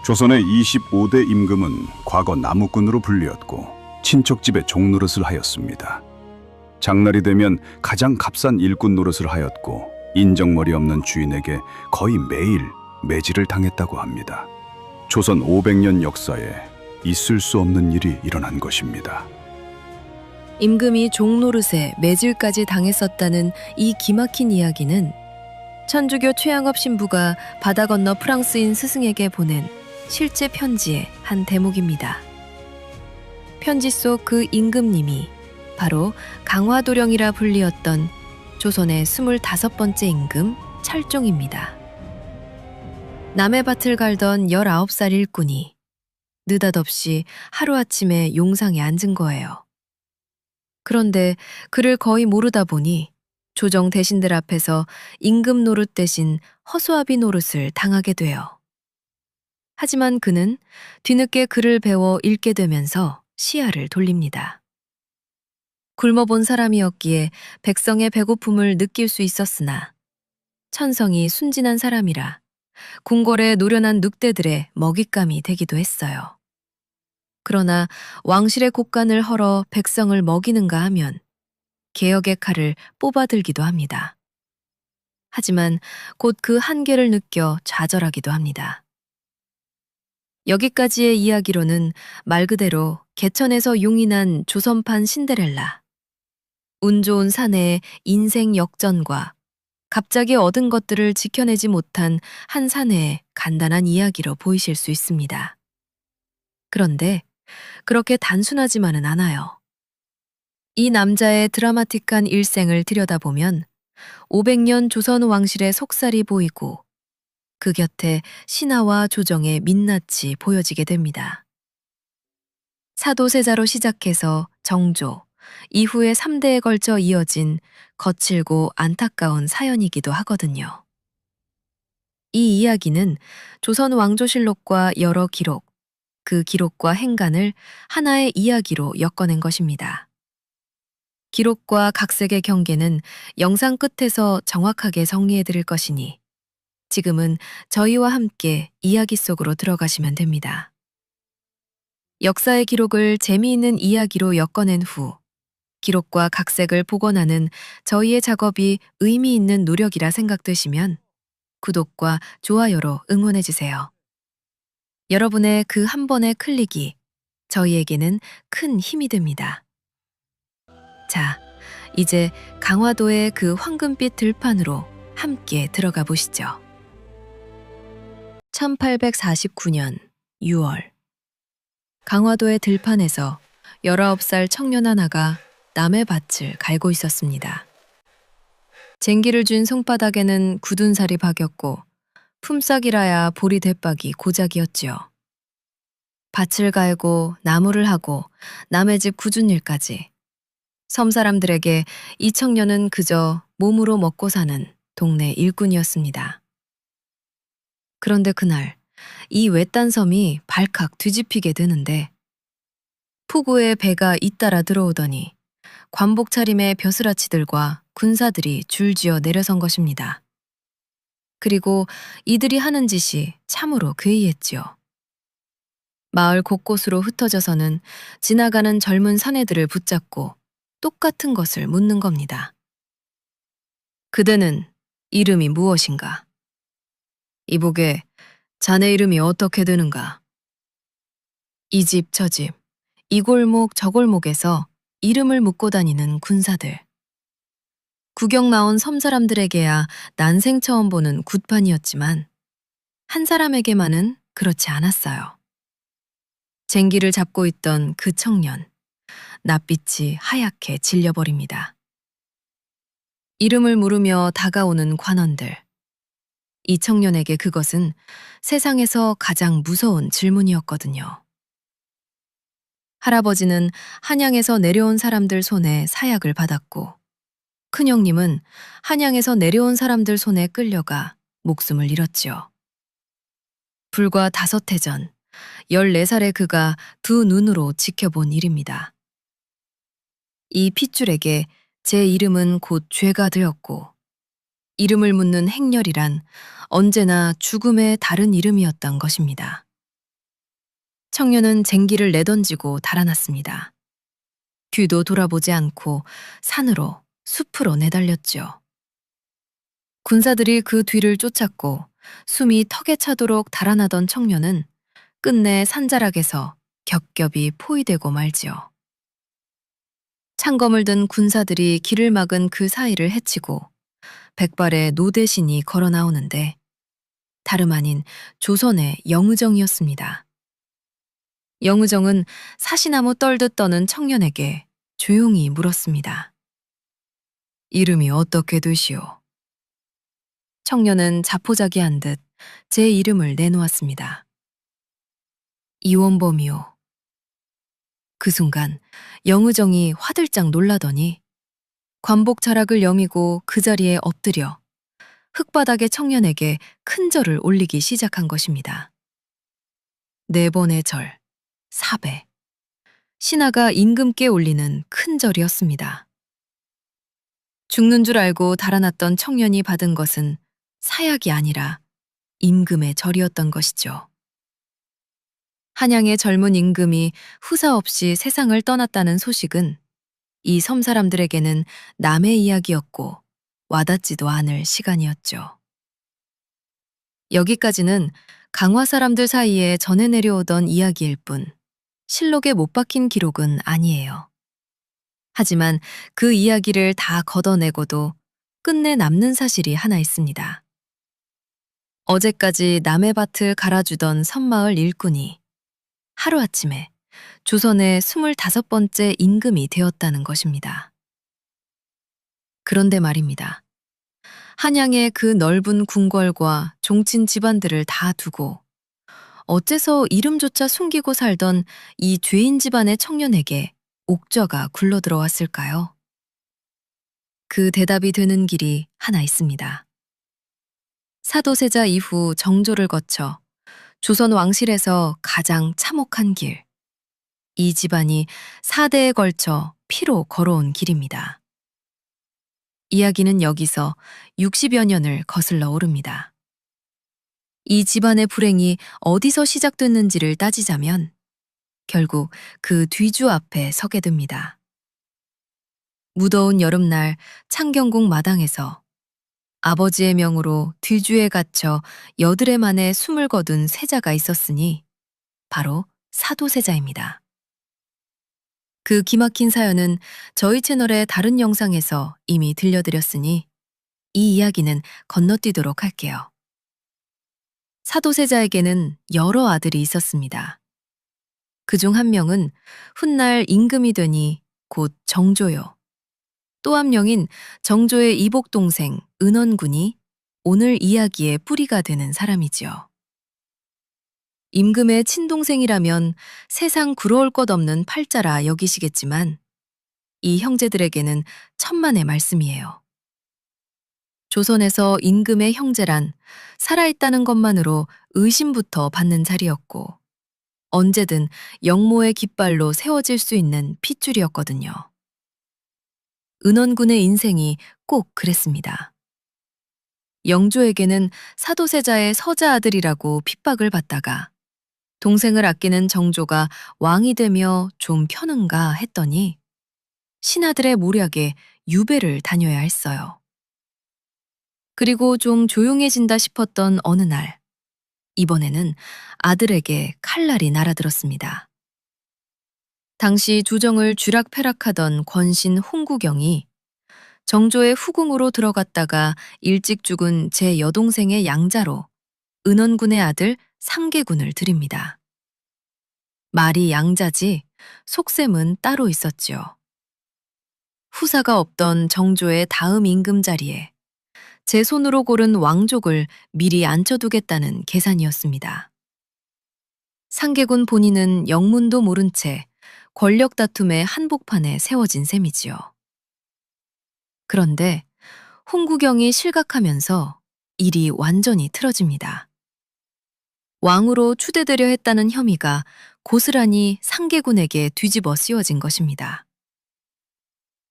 조선의 25대 임금은 과거 나무꾼으로 불리었고 친척 집에 종노릇을 하였습니다. 장날이 되면 가장 값싼 일꾼 노릇을 하였고 인정머리 없는 주인에게 거의 매일 매질을 당했다고 합니다. 조선 500년 역사에 있을 수 없는 일이 일어난 것입니다. 임금이 종노릇에 매질까지 당했었다는 이 기막힌 이야기는 천주교 최양업 신부가 바다 건너 프랑스인 스승에게 보낸 실제 편지의 한 대목입니다. 편지 속 그 임금님이 바로 강화도령이라 불리었던 조선의 25번째 임금 찰종입니다. 남의 밭을 갈던 19살 일꾼이 느닷없이 하루아침에 용상에 앉은 거예요. 그런데 그를 거의 모르다 보니 조정 대신들 앞에서 임금 노릇 대신 허수아비 노릇을 당하게 돼요. 하지만 그는 뒤늦게 글을 배워 읽게 되면서 시야를 돌립니다. 굶어본 사람이었기에 백성의 배고픔을 느낄 수 있었으나 천성이 순진한 사람이라 궁궐에 노련한 늑대들의 먹잇감이 되기도 했어요. 그러나 왕실의 곳간을 헐어 백성을 먹이는가 하면 개혁의 칼을 뽑아들기도 합니다. 하지만 곧 그 한계를 느껴 좌절하기도 합니다. 여기까지의 이야기로는 말 그대로 개천에서 용이 난 조선판 신데렐라, 운 좋은 사내의 인생 역전과 갑자기 얻은 것들을 지켜내지 못한 한 사내의 간단한 이야기로 보이실 수 있습니다. 그런데 그렇게 단순하지만은 않아요. 이 남자의 드라마틱한 일생을 들여다보면 500년 조선 왕실의 속살이 보이고 그 곁에 신하와 조정의 민낯이 보여지게 됩니다. 사도세자로 시작해서 정조, 이후에 3대에 걸쳐 이어진 거칠고 안타까운 사연이기도 하거든요. 이 이야기는 조선 왕조실록과 여러 기록, 그 기록과 행간을 하나의 이야기로 엮어낸 것입니다. 기록과 각색의 경계는 영상 끝에서 정확하게 정리해드릴 것이니 지금은 저희와 함께 이야기 속으로 들어가시면 됩니다. 역사의 기록을 재미있는 이야기로 엮어낸 후 기록과 각색을 복원하는 저희의 작업이 의미 있는 노력이라 생각되시면 구독과 좋아요로 응원해주세요. 여러분의 그 한 번의 클릭이 저희에게는 큰 힘이 됩니다. 자, 이제 강화도의 그 황금빛 들판으로 함께 들어가 보시죠. 1849년 6월 강화도의 들판에서 19살 청년 하나가 남의 밭을 갈고 있었습니다. 쟁기를 쥔 손바닥에는 굳은 살이 박였고 품삯이라야 보리 대박이 고작이었지요. 밭을 갈고 나무를 하고 남의 집 굳은 일까지 섬 사람들에게 이 청년은 그저 몸으로 먹고 사는 동네 일꾼이었습니다. 그런데 그날 이 외딴 섬이 발칵 뒤집히게 되는데 폭우에 배가 잇따라 들어오더니 관복 차림의 벼슬아치들과 군사들이 줄지어 내려선 것입니다. 그리고 이들이 하는 짓이 참으로 괴이했지요. 마을 곳곳으로 흩어져서는 지나가는 젊은 사내들을 붙잡고 똑같은 것을 묻는 겁니다. 그대는 이름이 무엇인가? 이보게, 자네 이름이 어떻게 되는가? 이 집 저 집, 이 골목 저 골목에서 이름을 묻고 다니는 군사들. 구경 나온 섬 사람들에게야 난생 처음 보는 굿판이었지만 한 사람에게만은 그렇지 않았어요. 쟁기를 잡고 있던 그 청년, 낯빛이 하얗게 질려버립니다. 이름을 물으며 다가오는 관원들. 이 청년에게 그것은 세상에서 가장 무서운 질문이었거든요. 할아버지는 한양에서 내려온 사람들 손에 사약을 받았고 큰형님은 한양에서 내려온 사람들 손에 끌려가 목숨을 잃었지요. 불과 5해 전 14살의 그가 두 눈으로 지켜본 일입니다. 이 핏줄에게 제 이름은 곧 죄가 되었고 이름을 묻는 행렬이란 언제나 죽음의 다른 이름이었던 것입니다. 청년은 쟁기를 내던지고 달아났습니다. 뒤도 돌아보지 않고 산으로, 숲으로 내달렸죠. 군사들이 그 뒤를 쫓았고 숨이 턱에 차도록 달아나던 청년은 끝내 산자락에서 겹겹이 포위되고 말지요. 창검을 든 군사들이 길을 막은 그 사이를 헤치고 백발의 노대신이 걸어 나오는데 다름 아닌 조선의 영의정이었습니다. 영의정은 사시나무 떨듯 떠는 청년에게 조용히 물었습니다. 이름이 어떻게 되시오? 청년은 자포자기한 듯 제 이름을 내놓았습니다. 이원범이요. 그 순간 영의정이 화들짝 놀라더니 관복 자락을 여미고 그 자리에 엎드려 흙바닥의 청년에게 큰 절을 올리기 시작한 것입니다. 4번의 절, 4배. 신하가 임금께 올리는 큰 절이었습니다. 죽는 줄 알고 달아났던 청년이 받은 것은 사약이 아니라 임금의 절이었던 것이죠. 한양의 젊은 임금이 후사 없이 세상을 떠났다는 소식은 이 섬 사람들에게는 남의 이야기였고 와닿지도 않을 시간이었죠. 여기까지는 강화 사람들 사이에 전해 내려오던 이야기일 뿐 실록에 못 박힌 기록은 아니에요. 하지만 그 이야기를 다 걷어내고도 끝내 남는 사실이 하나 있습니다. 어제까지 남의 밭을 갈아주던 섬마을 일꾼이 하루아침에 조선의 25번째 임금이 되었다는 것입니다. 그런데 말입니다. 한양의 그 넓은 궁궐과 종친 집안들을 다 두고 어째서 이름조차 숨기고 살던 이 죄인 집안의 청년에게 옥저가 굴러들어왔을까요? 그 대답이 되는 길이 하나 있습니다. 사도세자 이후 정조를 거쳐 조선 왕실에서 가장 참혹한 길. 이 집안이 4대에 걸쳐 피로 걸어온 길입니다. 이야기는 여기서 60여 년을 거슬러 오릅니다. 이 집안의 불행이 어디서 시작됐는지를 따지자면 결국 그 뒤주 앞에 서게 됩니다. 무더운 여름날 창경궁 마당에서 아버지의 명으로 뒤주에 갇혀 여드레 만에 숨을 거둔 세자가 있었으니 바로 사도세자입니다. 그 기막힌 사연은 저희 채널의 다른 영상에서 이미 들려드렸으니 이 이야기는 건너뛰도록 할게요. 사도세자에게는 여러 아들이 있었습니다. 그중 한 명은 훗날 임금이 되니 곧 정조요. 또 한 명인 정조의 이복 동생 은원군이 오늘 이야기의 뿌리가 되는 사람이지요. 임금의 친동생이라면 세상 부러울 것 없는 팔자라 여기시겠지만 이 형제들에게는 천만의 말씀이에요. 조선에서 임금의 형제란 살아있다는 것만으로 의심부터 받는 자리였고 언제든 영모의 깃발로 세워질 수 있는 핏줄이었거든요. 은원군의 인생이 꼭 그랬습니다. 영조에게는 사도세자의 서자 아들이라고 핍박을 받다가 동생을 아끼는 정조가 왕이 되며 좀 편은가 했더니 신하들의 모략에 유배를 다녀야 했어요. 그리고 좀 조용해진다 싶었던 어느 날, 이번에는 아들에게 칼날이 날아들었습니다. 당시 주정을 쥐락펴락하던 권신 홍구경이 정조의 후궁으로 들어갔다가 일찍 죽은 제 여동생의 양자로 은원군의 아들 상계군을 들입니다. 말이 양자지 속셈은 따로 있었지요. 후사가 없던 정조의 다음 임금 자리에 제 손으로 고른 왕족을 미리 앉혀두겠다는 계산이었습니다. 상계군 본인은 영문도 모른 채 권력 다툼의 한복판에 세워진 셈이지요. 그런데 홍구경이 실각하면서 일이 완전히 틀어집니다. 왕으로 추대되려 했다는 혐의가 고스란히 상계군에게 뒤집어 씌워진 것입니다.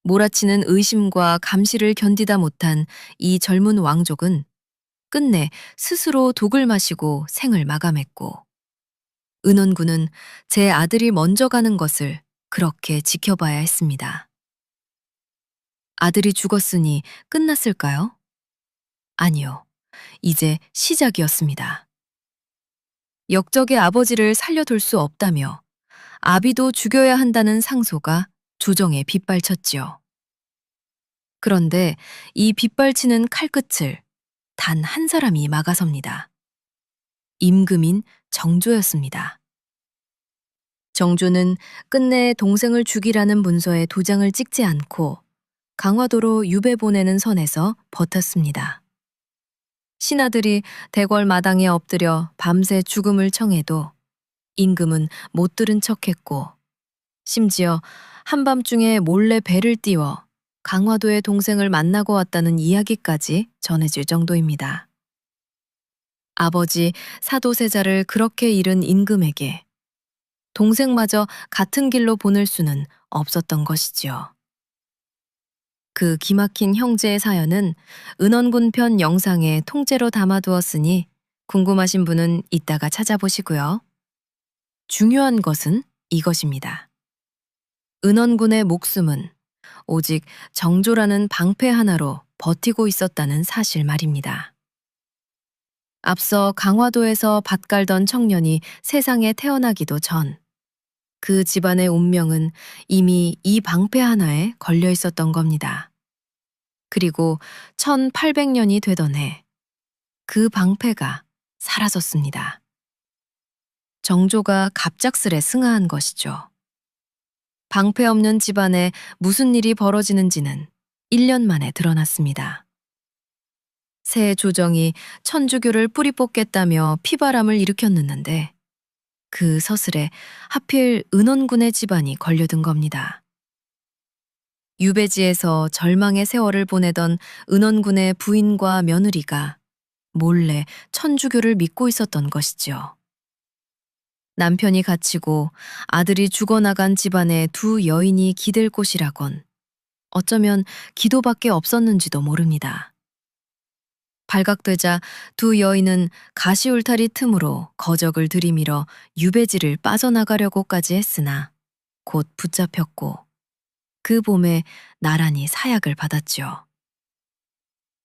몰아치는 의심과 감시를 견디다 못한 이 젊은 왕족은 끝내 스스로 독을 마시고 생을 마감했고 은원군은 제 아들이 먼저 가는 것을 그렇게 지켜봐야 했습니다. 아들이 죽었으니 끝났을까요? 아니요. 이제 시작이었습니다. 역적의 아버지를 살려둘 수 없다며 아비도 죽여야 한다는 상소가 조정에 빗발쳤지요. 그런데 이 빗발치는 칼끝을 단 한 사람이 막아섭니다. 임금인 정조였습니다. 정조는 끝내 동생을 죽이라는 문서에 도장을 찍지 않고 강화도로 유배 보내는 선에서 버텼습니다. 신하들이 대궐 마당에 엎드려 밤새 죽음을 청해도 임금은 못 들은 척했고 심지어 한밤중에 몰래 배를 띄워 강화도의 동생을 만나고 왔다는 이야기까지 전해질 정도입니다. 아버지 사도세자를 그렇게 잃은 임금에게 동생마저 같은 길로 보낼 수는 없었던 것이지요. 그 기막힌 형제의 사연은 은원군 편 영상에 통째로 담아두었으니 궁금하신 분은 이따가 찾아보시고요. 중요한 것은 이것입니다. 은원군의 목숨은 오직 정조라는 방패 하나로 버티고 있었다는 사실 말입니다. 앞서 강화도에서 밭 갈던 청년이 세상에 태어나기도 전 그 집안의 운명은 이미 이 방패 하나에 걸려 있었던 겁니다. 그리고 1800년이 되던 해 그 방패가 사라졌습니다. 정조가 갑작스레 승하한 것이죠. 방패 없는 집안에 무슨 일이 벌어지는지는 1년 만에 드러났습니다. 새 조정이 천주교를 뿌리 뽑겠다며 피바람을 일으켰는데 그 서슬에 하필 은원군의 집안이 걸려든 겁니다. 유배지에서 절망의 세월을 보내던 은원군의 부인과 며느리가 몰래 천주교를 믿고 있었던 것이지요. 남편이 갇히고 아들이 죽어나간 집안의 두 여인이 기댈 곳이라곤 어쩌면 기도밖에 없었는지도 모릅니다. 발각되자 두 여인은 가시울타리 틈으로 거적을 들이밀어 유배지를 빠져나가려고까지 했으나 곧 붙잡혔고 그 봄에 나란히 사약을 받았지요.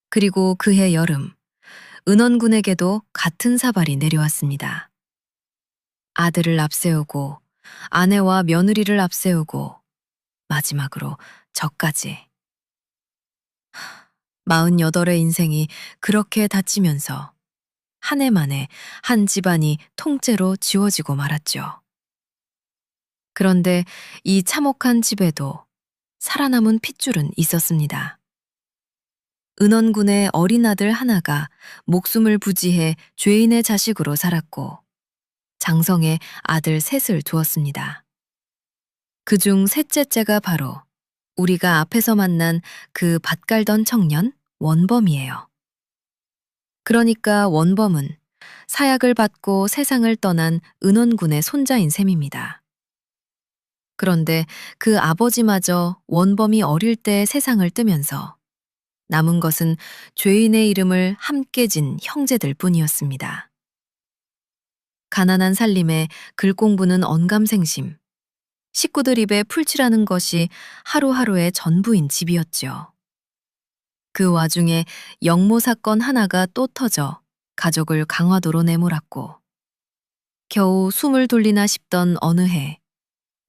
그리고 그해 여름 은원군에게도 같은 사발이 내려왔습니다. 아들을 앞세우고 아내와 며느리를 앞세우고 마지막으로 저까지. 48의 인생이 그렇게 닫히면서 한 해 만에 한 집안이 통째로 지워지고 말았죠. 그런데 이 참혹한 집에도 살아남은 핏줄은 있었습니다. 은원군의 어린 아들 하나가 목숨을 부지해 죄인의 자식으로 살았고 장성에 아들 셋을 두었습니다. 그중 셋째째가 바로 우리가 앞에서 만난 그 밭 갈던 청년 원범이에요. 그러니까 원범은 사약을 받고 세상을 떠난 은원군의 손자인 셈입니다. 그런데 그 아버지마저 원범이 어릴 때 세상을 뜨면서 남은 것은 죄인의 이름을 함께 진 형제들 뿐이었습니다. 가난한 살림에 글 공부는 언감생심, 식구들 입에 풀칠하는 것이 하루하루의 전부인 집이었죠. 그 와중에 영모 사건 하나가 또 터져 가족을 강화도로 내몰았고 겨우 숨을 돌리나 싶던 어느 해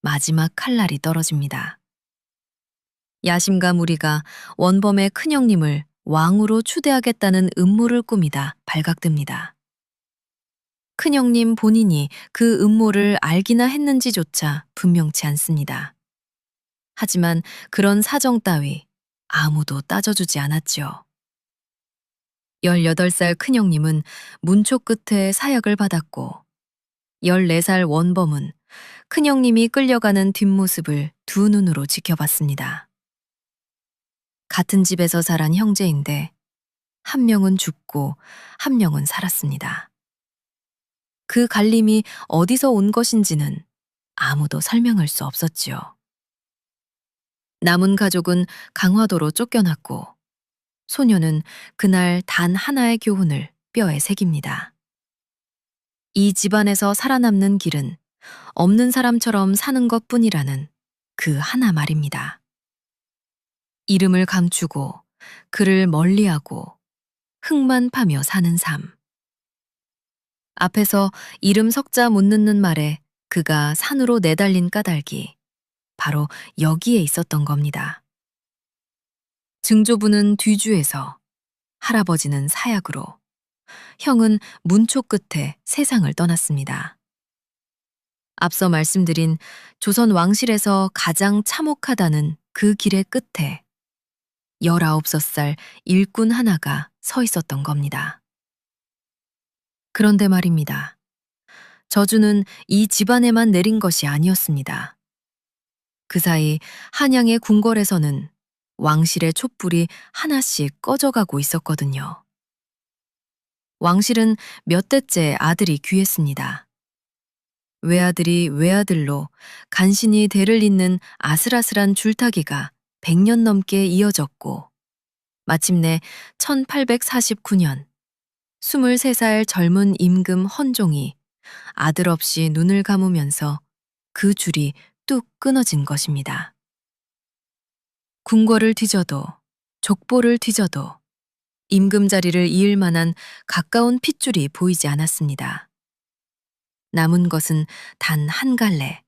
마지막 칼날이 떨어집니다. 야심가 무리가 원범의 큰형님을 왕으로 추대하겠다는 음모를 꾸미다 발각됩니다. 큰형님 본인이 그 음모를 알기나 했는지조차 분명치 않습니다. 하지만 그런 사정 따위 아무도 따져주지 않았지요. 18살 큰형님은 문초 끝에 사약을 받았고 14살 원범은 큰형님이 끌려가는 뒷모습을 두 눈으로 지켜봤습니다. 같은 집에서 자란 형제인데 한 명은 죽고 한 명은 살았습니다. 그 갈림이 어디서 온 것인지는 아무도 설명할 수 없었지요. 남은 가족은 강화도로 쫓겨났고 소녀는 그날 단 하나의 교훈을 뼈에 새깁니다. 이 집안에서 살아남는 길은 없는 사람처럼 사는 것뿐이라는 그 하나 말입니다. 이름을 감추고 그를 멀리하고 흙만 파며 사는 삶. 앞에서 이름 석자 못 넣는 말에 그가 산으로 내달린 까닭이 바로 여기에 있었던 겁니다. 증조부는 뒤주에서, 할아버지는 사약으로, 형은 문초 끝에 세상을 떠났습니다. 앞서 말씀드린 조선 왕실에서 가장 참혹하다는 그 길의 끝에 19살 일꾼 하나가 서 있었던 겁니다. 그런데 말입니다. 저주는 이 집안에만 내린 것이 아니었습니다. 그 사이 한양의 궁궐에서는 왕실의 촛불이 하나씩 꺼져가고 있었거든요. 왕실은 몇 대째 아들이 귀했습니다. 외아들이 외아들로 간신히 대를 잇는 아슬아슬한 줄타기가 100년 넘게 이어졌고 마침내 1849년 23살 젊은 임금 헌종이 아들 없이 눈을 감으면서 그 줄이 뚝 끊어진 것입니다. 궁궐을 뒤져도 족보를 뒤져도 임금 자리를 이을 만한 가까운 핏줄이 보이지 않았습니다. 남은 것은 단 한 갈래.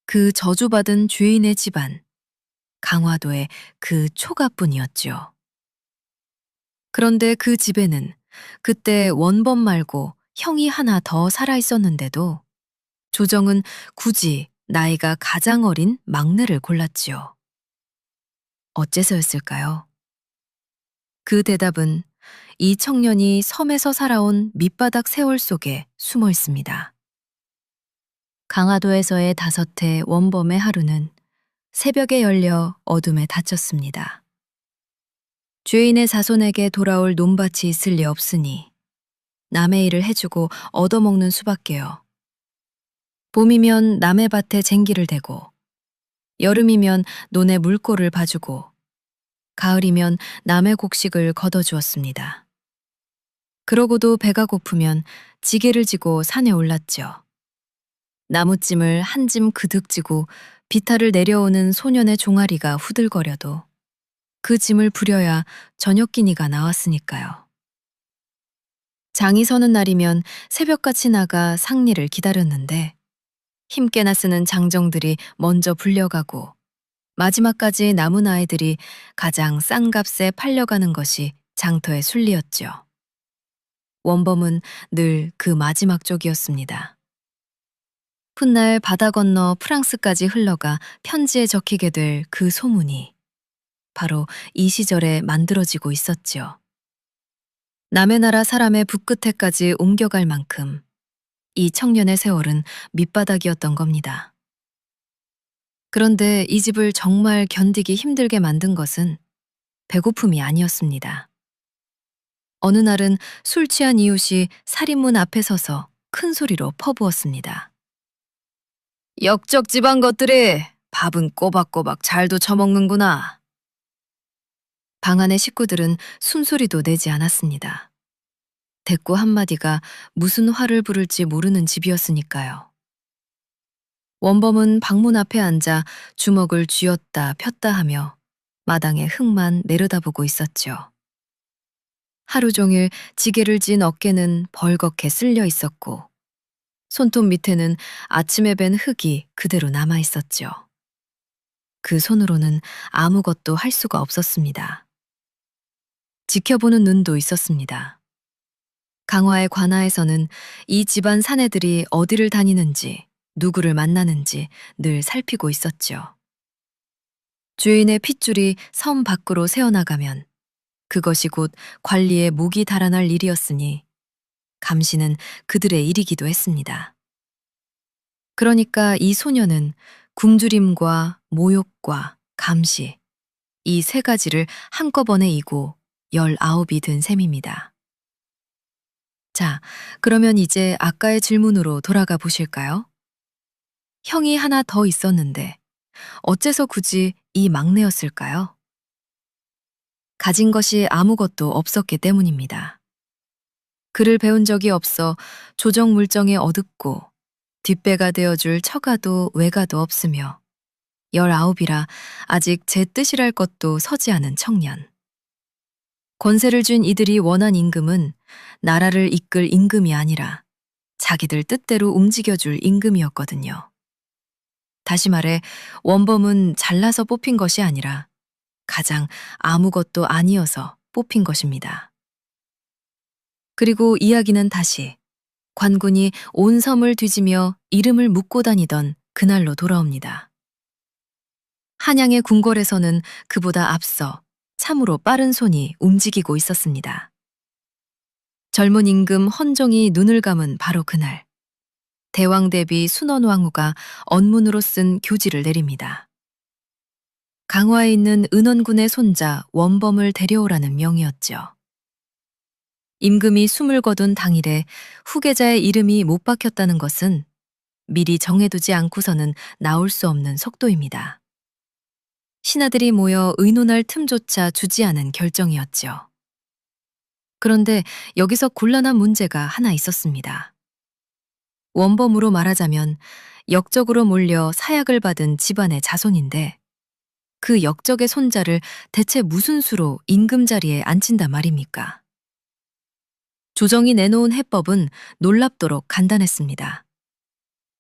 그 저주받은 죄인의 집안, 강화도의 그 초가뿐이었죠. 그런데 그 집에는 그때 원범 말고 형이 하나 더 살아 있었는데도 조정은 굳이 나이가 가장 어린 막내를 골랐지요. 어째서였을까요? 그 대답은 이 청년이 섬에서 살아온 밑바닥 세월 속에 숨어 있습니다. 강화도에서의 5해 원범의 하루는 새벽에 열려 어둠에 닫혔습니다. 죄인의 자손에게 돌아올 논밭이 있을 리 없으니 남의 일을 해주고 얻어먹는 수밖에요. 봄이면 남의 밭에 쟁기를 대고 여름이면 논에 물꼬를 봐주고 가을이면 남의 곡식을 걷어주었습니다. 그러고도 배가 고프면 지게를 지고 산에 올랐죠. 나무찜을 한 짐 그득 지고 비탈을 내려오는 소년의 종아리가 후들거려도 그 짐을 부려야 저녁기니가 나왔으니까요. 장이 서는 날이면 새벽같이 나가 상리를 기다렸는데 힘께나 쓰는 장정들이 먼저 불려가고 마지막까지 남은 아이들이 가장 싼 값에 팔려가는 것이 장터의 순리였죠. 원범은 늘 그 마지막 쪽이었습니다. 훗날 바다 건너 프랑스까지 흘러가 편지에 적히게 될 그 소문이 바로 이 시절에 만들어지고 있었지요. 남의 나라 사람의 북끝에까지 옮겨갈 만큼 이 청년의 세월은 밑바닥이었던 겁니다. 그런데 이 집을 정말 견디기 힘들게 만든 것은 배고픔이 아니었습니다. 어느 날은 술 취한 이웃이 살인문 앞에 서서 큰 소리로 퍼부었습니다. 역적 집안 것들이 밥은 꼬박꼬박 잘도 처먹는구나. 방 안의 식구들은 숨소리도 내지 않았습니다. 대꾸 한마디가 무슨 화를 부를지 모르는 집이었으니까요. 원범은 방문 앞에 앉아 주먹을 쥐었다 폈다 하며 마당에 흙만 내려다보고 있었죠. 하루 종일 지게를 진 어깨는 벌겋게 쓸려 있었고 손톱 밑에는 아침에 벤 흙이 그대로 남아 있었죠. 그 손으로는 아무것도 할 수가 없었습니다. 지켜보는 눈도 있었습니다. 강화의 관아에서는 이 집안 사내들이 어디를 다니는지 누구를 만나는지 늘 살피고 있었죠. 죄인의 핏줄이 섬 밖으로 새어나가면 그것이 곧 관리의 목이 달아날 일이었으니 감시는 그들의 일이기도 했습니다. 그러니까 이 소녀는 굶주림과 모욕과 감시 이 3가지를 한꺼번에 이고 19이 된 셈입니다. 자, 그러면 이제 아까의 질문으로 돌아가 보실까요? 형이 하나 더 있었는데 어째서 굳이 이 막내였을까요? 가진 것이 아무것도 없었기 때문입니다. 글을 배운 적이 없어 조정 물정에 어둡고 뒷배가 되어줄 처가도 외가도 없으며 19이라 아직 제 뜻이랄 것도 서지 않은 청년. 권세를 쥔 이들이 원한 임금은 나라를 이끌 임금이 아니라 자기들 뜻대로 움직여줄 임금이었거든요. 다시 말해 원범은 잘나서 뽑힌 것이 아니라 가장 아무것도 아니어서 뽑힌 것입니다. 그리고 이야기는 다시 관군이 온 섬을 뒤지며 이름을 묻고 다니던 그날로 돌아옵니다. 한양의 궁궐에서는 그보다 앞서 참으로 빠른 손이 움직이고 있었습니다. 젊은 임금 헌종이 눈을 감은 바로 그날, 대왕 대비 순원왕후가 언문으로 쓴 교지를 내립니다. 강화에 있는 은원군의 손자 원범을 데려오라는 명이었죠. 임금이 숨을 거둔 당일에 후계자의 이름이 못 박혔다는 것은 미리 정해두지 않고서는 나올 수 없는 속도입니다. 신하들이 모여 의논할 틈조차 주지 않은 결정이었죠. 그런데 여기서 곤란한 문제가 하나 있었습니다. 원범으로 말하자면 역적으로 몰려 사약을 받은 집안의 자손인데 그 역적의 손자를 대체 무슨 수로 임금 자리에 앉힌단 말입니까? 조정이 내놓은 해법은 놀랍도록 간단했습니다.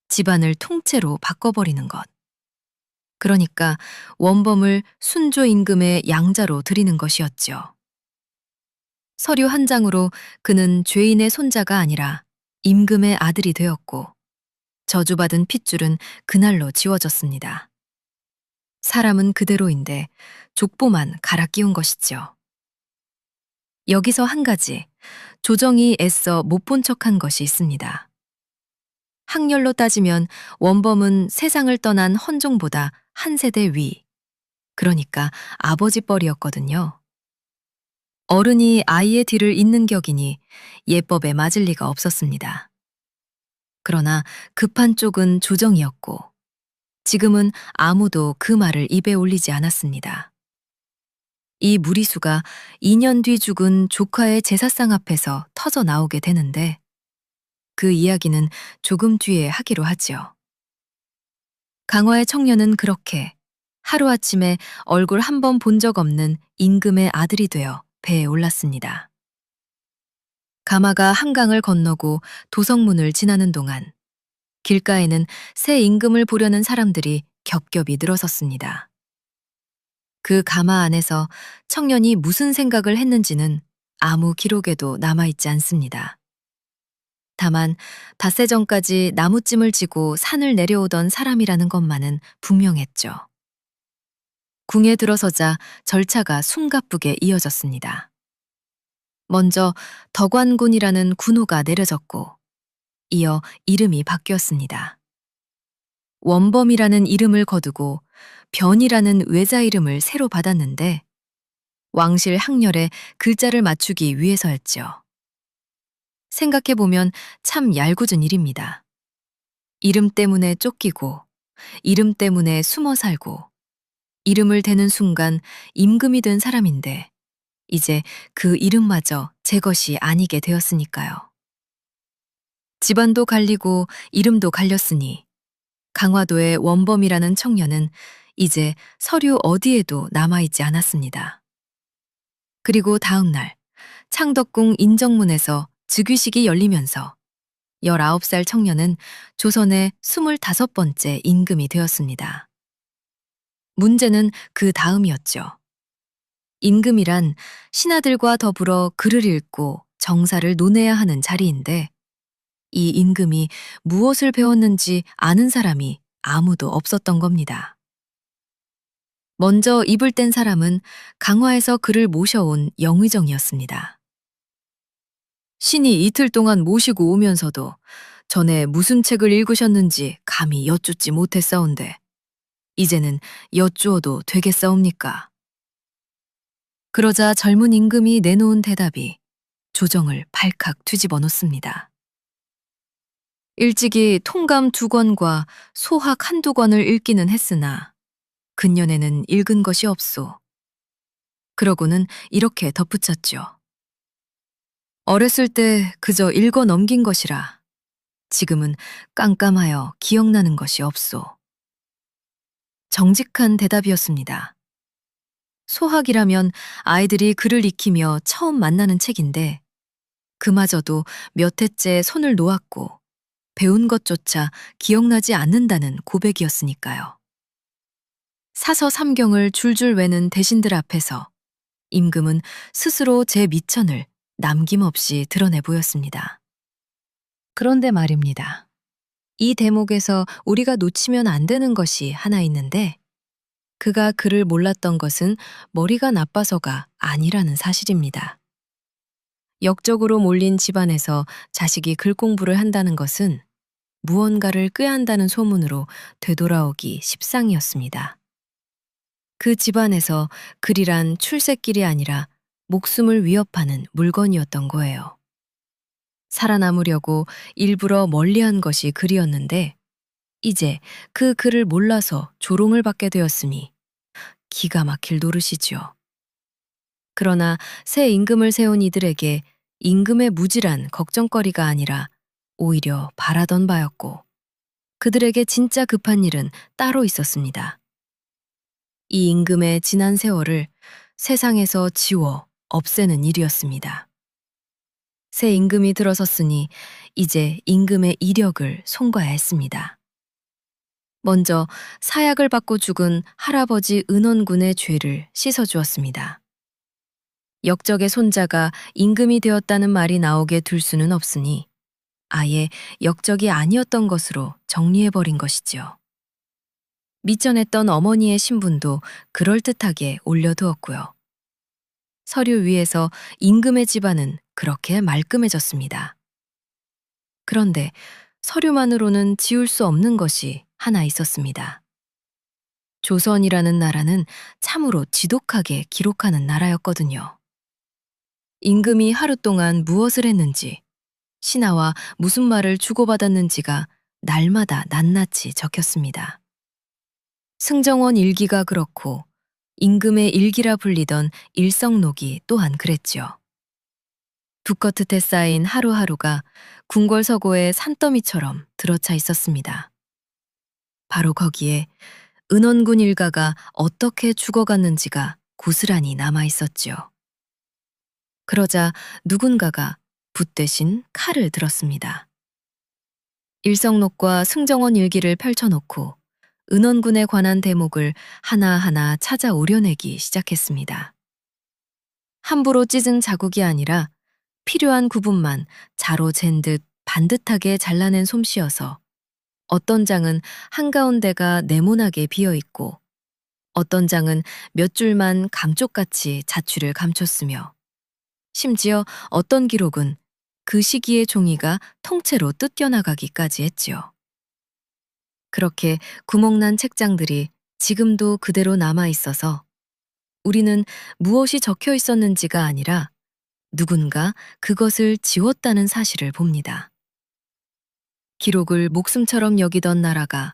집안을 통째로 바꿔버리는 것. 그러니까 원범을 순조 임금의 양자로 들이는 것이었죠. 서류 한 장으로 그는 죄인의 손자가 아니라 임금의 아들이 되었고 저주받은 핏줄은 그날로 지워졌습니다. 사람은 그대로인데 족보만 갈아 끼운 것이죠. 여기서 한 가지 조정이 애써 못 본 척한 것이 있습니다. 학렬로 따지면 원범은 세상을 떠난 헌종보다 한 세대 위, 그러니까 아버지 뻘이었거든요. 어른이 아이의 뒤를 잇는 격이니 예법에 맞을 리가 없었습니다. 그러나 급한 쪽은 조정이었고 지금은 아무도 그 말을 입에 올리지 않았습니다. 이 무리수가 2년 뒤 죽은 조카의 제사상 앞에서 터져 나오게 되는데 그 이야기는 조금 뒤에 하기로 하지요. 강화의 청년은 그렇게 하루아침에 얼굴 한 번 본 적 없는 임금의 아들이 되어 배에 올랐습니다. 가마가 한강을 건너고 도성문을 지나는 동안 길가에는 새 임금을 보려는 사람들이 겹겹이 늘어섰습니다. 그 가마 안에서 청년이 무슨 생각을 했는지는 아무 기록에도 남아있지 않습니다. 다만 닷새 전까지 나무찜을 지고 산을 내려오던 사람이라는 것만은 분명했죠. 궁에 들어서자 절차가 숨가쁘게 이어졌습니다. 먼저 덕완군이라는 군호가 내려졌고 이어 이름이 바뀌었습니다. 원범이라는 이름을 거두고 변이라는 외자 이름을 새로 받았는데 왕실 학렬에 글자를 맞추기 위해서였죠. 생각해보면 참 얄궂은 일입니다. 이름 때문에 쫓기고 이름 때문에 숨어 살고 이름을 대는 순간 임금이 된 사람인데 이제 그 이름마저 제 것이 아니게 되었으니까요. 집안도 갈리고 이름도 갈렸으니 강화도의 원범이라는 청년은 이제 서류 어디에도 남아있지 않았습니다. 그리고 다음 날 창덕궁 인정문에서 즉위식이 열리면서 19살 청년은 조선의 25번째 임금이 되었습니다. 문제는 그 다음이었죠. 임금이란 신하들과 더불어 글을 읽고 정사를 논해야 하는 자리인데 이 임금이 무엇을 배웠는지 아는 사람이 아무도 없었던 겁니다. 먼저 입을 뗀 사람은 강화에서 그를 모셔온 영의정이었습니다. 신이 이틀 동안 모시고 오면서도 전에 무슨 책을 읽으셨는지 감히 여쭙지 못했사온데 이제는 여쭈어도 되겠사옵니까? 그러자 젊은 임금이 내놓은 대답이 조정을 발칵 뒤집어 놓습니다. 일찍이 통감 2권과 소학 1~2권을 읽기는 했으나 근년에는 읽은 것이 없소. 그러고는 이렇게 덧붙였죠. 어렸을 때 그저 읽어 넘긴 것이라 지금은 깜깜하여 기억나는 것이 없소. 정직한 대답이었습니다. 소학이라면 아이들이 글을 익히며 처음 만나는 책인데 그마저도 몇 해째 손을 놓았고 배운 것조차 기억나지 않는다는 고백이었으니까요. 사서 삼경을 줄줄 외는 대신들 앞에서 임금은 스스로 제 미천을 남김없이 드러내 보였습니다. 그런데 말입니다. 이 대목에서 우리가 놓치면 안 되는 것이 하나 있는데 그가 글을 몰랐던 것은 머리가 나빠서가 아니라는 사실입니다. 역적으로 몰린 집안에서 자식이 글 공부를 한다는 것은 무언가를 꾀한다는 소문으로 되돌아오기 십상이었습니다. 그 집안에서 글이란 출세길이 아니라 목숨을 위협하는 물건이었던 거예요. 살아남으려고 일부러 멀리한 것이 글이었는데 이제 그 글을 몰라서 조롱을 받게 되었으니 기가 막힐 노릇이지요. 그러나 새 임금을 세운 이들에게 임금의 무지란 걱정거리가 아니라 오히려 바라던 바였고 그들에게 진짜 급한 일은 따로 있었습니다. 이 임금의 지난 세월을 세상에서 지워 없애는 일이었습니다. 새 임금이 들어섰으니 이제 임금의 이력을 송가해야 했습니다. 먼저 사약을 받고 죽은 할아버지 은원군의 죄를 씻어주었습니다. 역적의 손자가 임금이 되었다는 말이 나오게 둘 수는 없으니 아예 역적이 아니었던 것으로 정리해버린 것이지요. 미천했던 어머니의 신분도 그럴듯하게 올려두었고요. 서류 위에서 임금의 집안은 그렇게 말끔해졌습니다. 그런데 서류만으로는 지울 수 없는 것이 하나 있었습니다. 조선이라는 나라는 참으로 지독하게 기록하는 나라였거든요. 임금이 하루 동안 무엇을 했는지, 신하와 무슨 말을 주고받았는지가 날마다 낱낱이 적혔습니다. 승정원 일기가 그렇고 임금의 일기라 불리던 일성록이 또한 그랬지요. 두꺼트에 쌓인 하루하루가 궁궐서고의 산더미처럼 들어차 있었습니다. 바로 거기에 은원군 일가가 어떻게 죽어갔는지가 고스란히 남아 있었지요. 그러자 누군가가 붓 대신 칼을 들었습니다. 일성록과 승정원 일기를 펼쳐놓고 은원군에 관한 대목을 하나하나 찾아 오려내기 시작했습니다. 함부로 찢은 자국이 아니라 필요한 구분만 자로 잰 듯 반듯하게 잘라낸 솜씨여서 어떤 장은 한가운데가 네모나게 비어있고 어떤 장은 몇 줄만 감쪽같이 자취를 감췄으며 심지어 어떤 기록은 그 시기의 종이가 통째로 뜯겨나가기까지 했지요. 그렇게 구멍난 책장들이 지금도 그대로 남아 있어서 우리는 무엇이 적혀 있었는지가 아니라 누군가 그것을 지웠다는 사실을 봅니다. 기록을 목숨처럼 여기던 나라가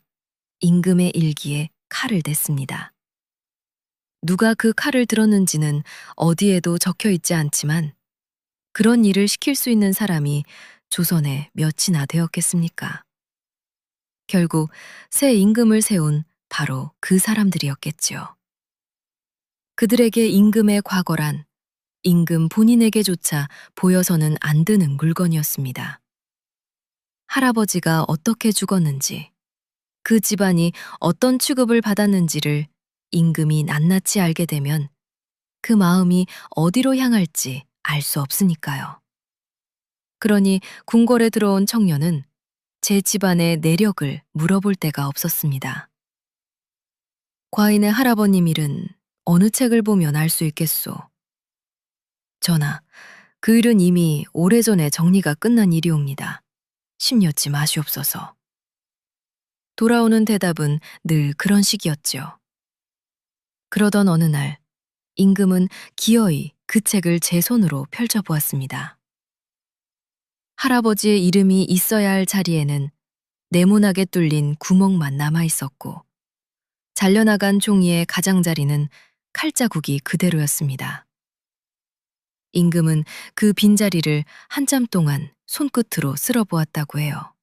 임금의 일기에 칼을 댔습니다. 누가 그 칼을 들었는지는 어디에도 적혀 있지 않지만 그런 일을 시킬 수 있는 사람이 조선에 몇이나 되었겠습니까? 결국 새 임금을 세운 바로 그 사람들이었겠지요. 그들에게 임금의 과거란 임금 본인에게조차 보여서는 안 되는 물건이었습니다. 할아버지가 어떻게 죽었는지, 그 집안이 어떤 취급을 받았는지를 임금이 낱낱이 알게 되면 그 마음이 어디로 향할지 알 수 없으니까요. 그러니 궁궐에 들어온 청년은 제 집안의 내력을 물어볼 데가 없었습니다. 과인의 할아버님 일은 어느 책을 보면 알 수 있겠소? 전하, 그 일은 이미 오래전에 정리가 끝난 일이옵니다. 심려치 마시옵소서. 돌아오는 대답은 늘 그런 식이었죠. 그러던 어느 날 임금은 기어이 그 책을 제 손으로 펼쳐보았습니다. 할아버지의 이름이 있어야 할 자리에는 네모나게 뚫린 구멍만 남아 있었고 잘려나간 종이의 가장자리는 칼자국이 그대로였습니다. 임금은 그 빈자리를 한참 동안 손끝으로 쓸어보았다고 해요.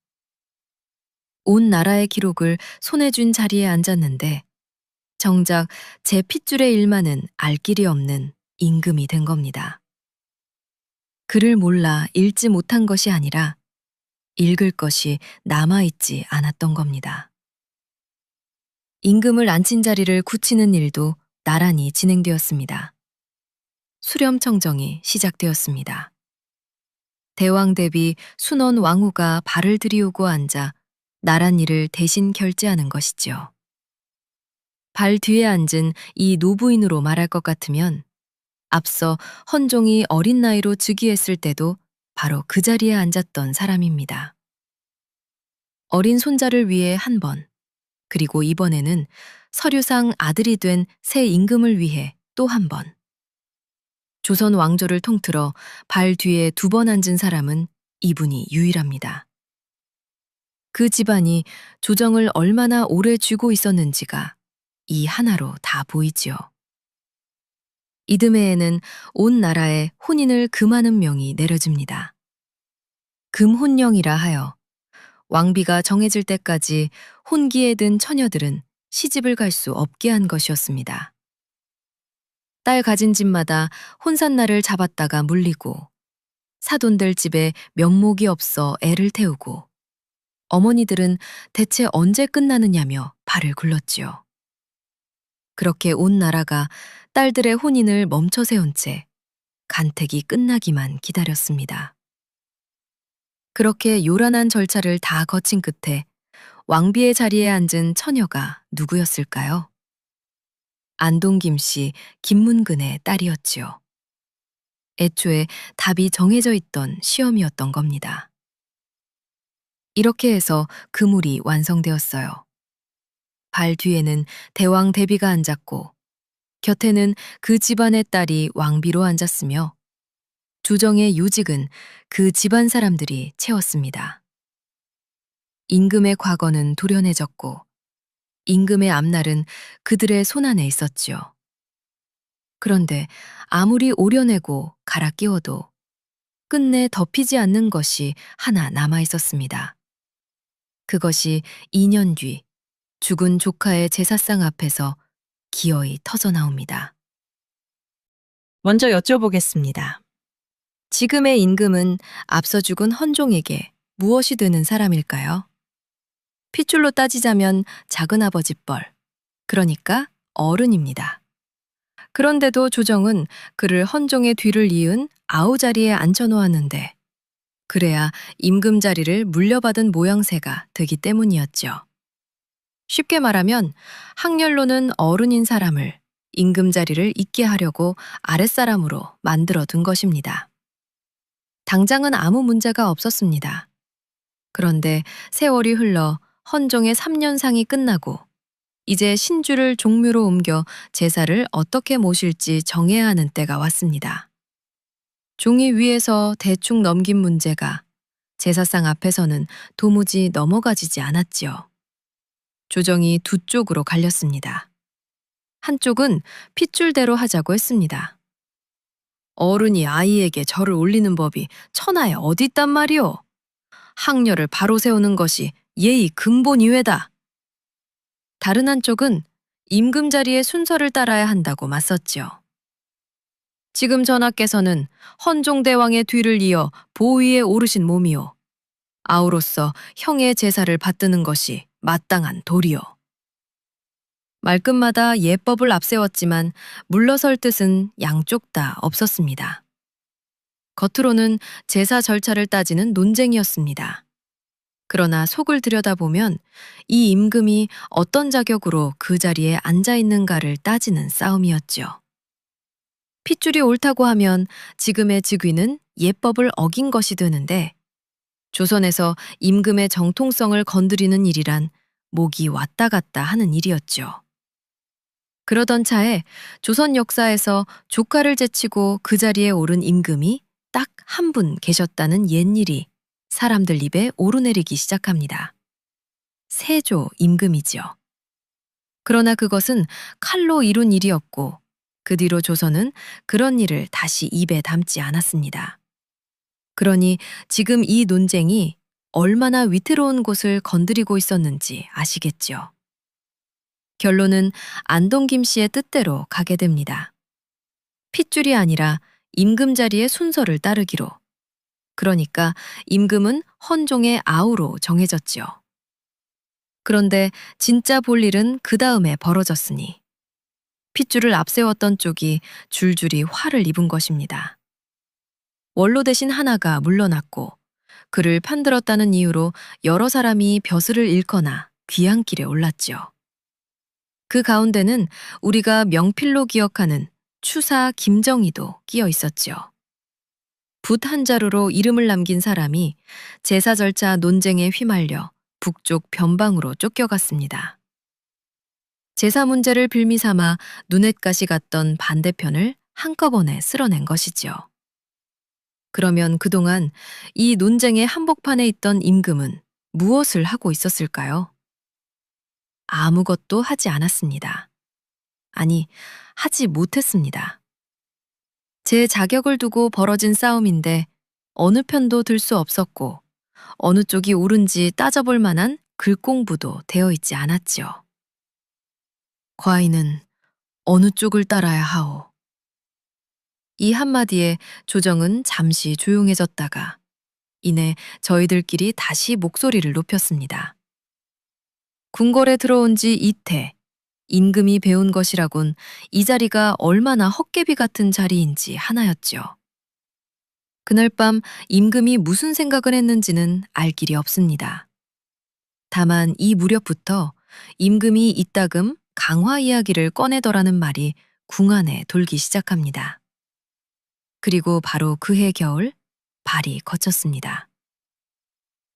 온 나라의 기록을 손에 쥔 자리에 앉았는데 정작 제 핏줄의 일만은 알 길이 없는 임금이 된 겁니다. 글을 몰라 읽지 못한 것이 아니라 읽을 것이 남아있지 않았던 겁니다. 임금을 앉힌 자리를 굳히는 일도 나란히 진행되었습니다. 수렴청정이 시작되었습니다. 대왕 대비 순원 왕후가 발을 들이우고 앉아 나란 일을 대신 결제하는 것이지요. 발 뒤에 앉은 이 노부인으로 말할 것 같으면 앞서 헌종이 어린 나이로 즉위했을 때도 바로 그 자리에 앉았던 사람입니다. 어린 손자를 위해 한 번, 그리고 이번에는 서류상 아들이 된 새 임금을 위해 또 한 번. 조선 왕조를 통틀어 발 뒤에 2번 앉은 사람은 이분이 유일합니다. 그 집안이 조정을 얼마나 오래 쥐고 있었는지가 이 하나로 다 보이지요. 이듬해에는 온 나라에 혼인을 금하는 명이 내려집니다. 금혼령이라 하여 왕비가 정해질 때까지 혼기에 든 처녀들은 시집을 갈 수 없게 한 것이었습니다. 딸 가진 집마다 혼산날을 잡았다가 물리고 사돈들 집에 면목이 없어 애를 태우고 어머니들은 대체 언제 끝나느냐며 발을 굴렀지요. 그렇게 온 나라가 딸들의 혼인을 멈춰 세운 채 간택이 끝나기만 기다렸습니다. 그렇게 요란한 절차를 다 거친 끝에 왕비의 자리에 앉은 처녀가 누구였을까요? 안동김씨 김문근의 딸이었지요. 애초에 답이 정해져 있던 시험이었던 겁니다. 이렇게 해서 그물이 완성되었어요. 발 뒤에는 대왕 대비가 앉았고 곁에는 그 집안의 딸이 왕비로 앉았으며 조정의 요직은 그 집안 사람들이 채웠습니다. 임금의 과거는 도련해졌고 임금의 앞날은 그들의 손안에 있었지요. 그런데 아무리 오려내고 갈아 끼워도 끝내 덮이지 않는 것이 하나 남아 있었습니다. 그것이 2년 뒤 죽은 조카의 제사상 앞에서 기어이 터져 나옵니다. 먼저 여쭤보겠습니다. 지금의 임금은 앞서 죽은 헌종에게 무엇이 되는 사람일까요? 핏줄로 따지자면 작은아버지 뻘, 그러니까 어른입니다. 그런데도 조정은 그를 헌종의 뒤를 이은 아우자리에 앉혀놓았는데 그래야 임금 자리를 물려받은 모양새가 되기 때문이었죠. 쉽게 말하면 학렬로는 어른인 사람을 임금 자리를 잇게 하려고 아랫사람으로 만들어 둔 것입니다. 당장은 아무 문제가 없었습니다. 그런데 세월이 흘러 헌종의 3년상이 끝나고 이제 신주를 종묘로 옮겨 제사를 어떻게 모실지 정해야 하는 때가 왔습니다. 종이 위에서 대충 넘긴 문제가 제사상 앞에서는 도무지 넘어가지지 않았지요. 조정이 두 쪽으로 갈렸습니다. 한쪽은 핏줄대로 하자고 했습니다. 어른이 아이에게 절을 올리는 법이 천하에 어디 있단 말이오. 학렬을 바로 세우는 것이 예의 근본 이외다. 다른 한쪽은 임금 자리의 순서를 따라야 한다고 맞섰지요. 지금 전하께서는 헌종대왕의 뒤를 이어 보위에 오르신 몸이오. 아우로서 형의 제사를 받드는 것이 마땅한 도리요. 말끝마다 예법을 앞세웠지만 물러설 뜻은 양쪽 다 없었습니다. 겉으로는 제사 절차를 따지는 논쟁이었습니다. 그러나 속을 들여다보면 이 임금이 어떤 자격으로 그 자리에 앉아 있는가를 따지는 싸움이었죠. 핏줄이 옳다고 하면 지금의 즉위는 예법을 어긴 것이 되는데 조선에서 임금의 정통성을 건드리는 일이란 목이 왔다 갔다 하는 일이었죠. 그러던 차에 조선 역사에서 조카를 제치고 그 자리에 오른 임금이 딱 한 분 계셨다는 옛일이 사람들 입에 오르내리기 시작합니다. 세조 임금이지요. 그러나 그것은 칼로 이룬 일이었고 그 뒤로 조선은 그런 일을 다시 입에 담지 않았습니다. 그러니 지금 이 논쟁이 얼마나 위태로운 곳을 건드리고 있었는지 아시겠죠? 결론은 안동 김 씨의 뜻대로 가게 됩니다. 핏줄이 아니라 임금 자리의 순서를 따르기로. 그러니까 임금은 헌종의 아우로 정해졌지요. 그런데 진짜 볼 일은 그 다음에 벌어졌으니 핏줄을 앞세웠던 쪽이 줄줄이 화를 입은 것입니다. 원로 대신 하나가 물러났고 그를 편들었다는 이유로 여러 사람이 벼슬을 잃거나 귀향길에 올랐지요. 그 가운데는 우리가 명필로 기억하는 추사 김정희도 끼어 있었지요. 붓 한 자루로 이름을 남긴 사람이 제사 절차 논쟁에 휘말려 북쪽 변방으로 쫓겨갔습니다. 제사 문제를 빌미삼아 눈엣가시 같던 반대편을 한꺼번에 쓸어낸 것이지요. 그러면 그동안 이 논쟁의 한복판에 있던 임금은 무엇을 하고 있었을까요? 아무것도 하지 않았습니다. 아니, 하지 못했습니다. 제 자격을 두고 벌어진 싸움인데 어느 편도 들 수 없었고 어느 쪽이 옳은지 따져볼 만한 글공부도 되어 있지 않았지요. 과인은 어느 쪽을 따라야 하오. 이 한마디에 조정은 잠시 조용해졌다가 이내 저희들끼리 다시 목소리를 높였습니다. 궁궐에 들어온 지 이태, 임금이 배운 것이라곤 이 자리가 얼마나 헛개비 같은 자리인지 하나였지요. 그날 밤 임금이 무슨 생각을 했는지는 알 길이 없습니다. 다만 이 무렵부터 임금이 이따금 강화 이야기를 꺼내더라는 말이 궁 안에 돌기 시작합니다. 그리고 바로 그해 겨울 발이 거쳤습니다.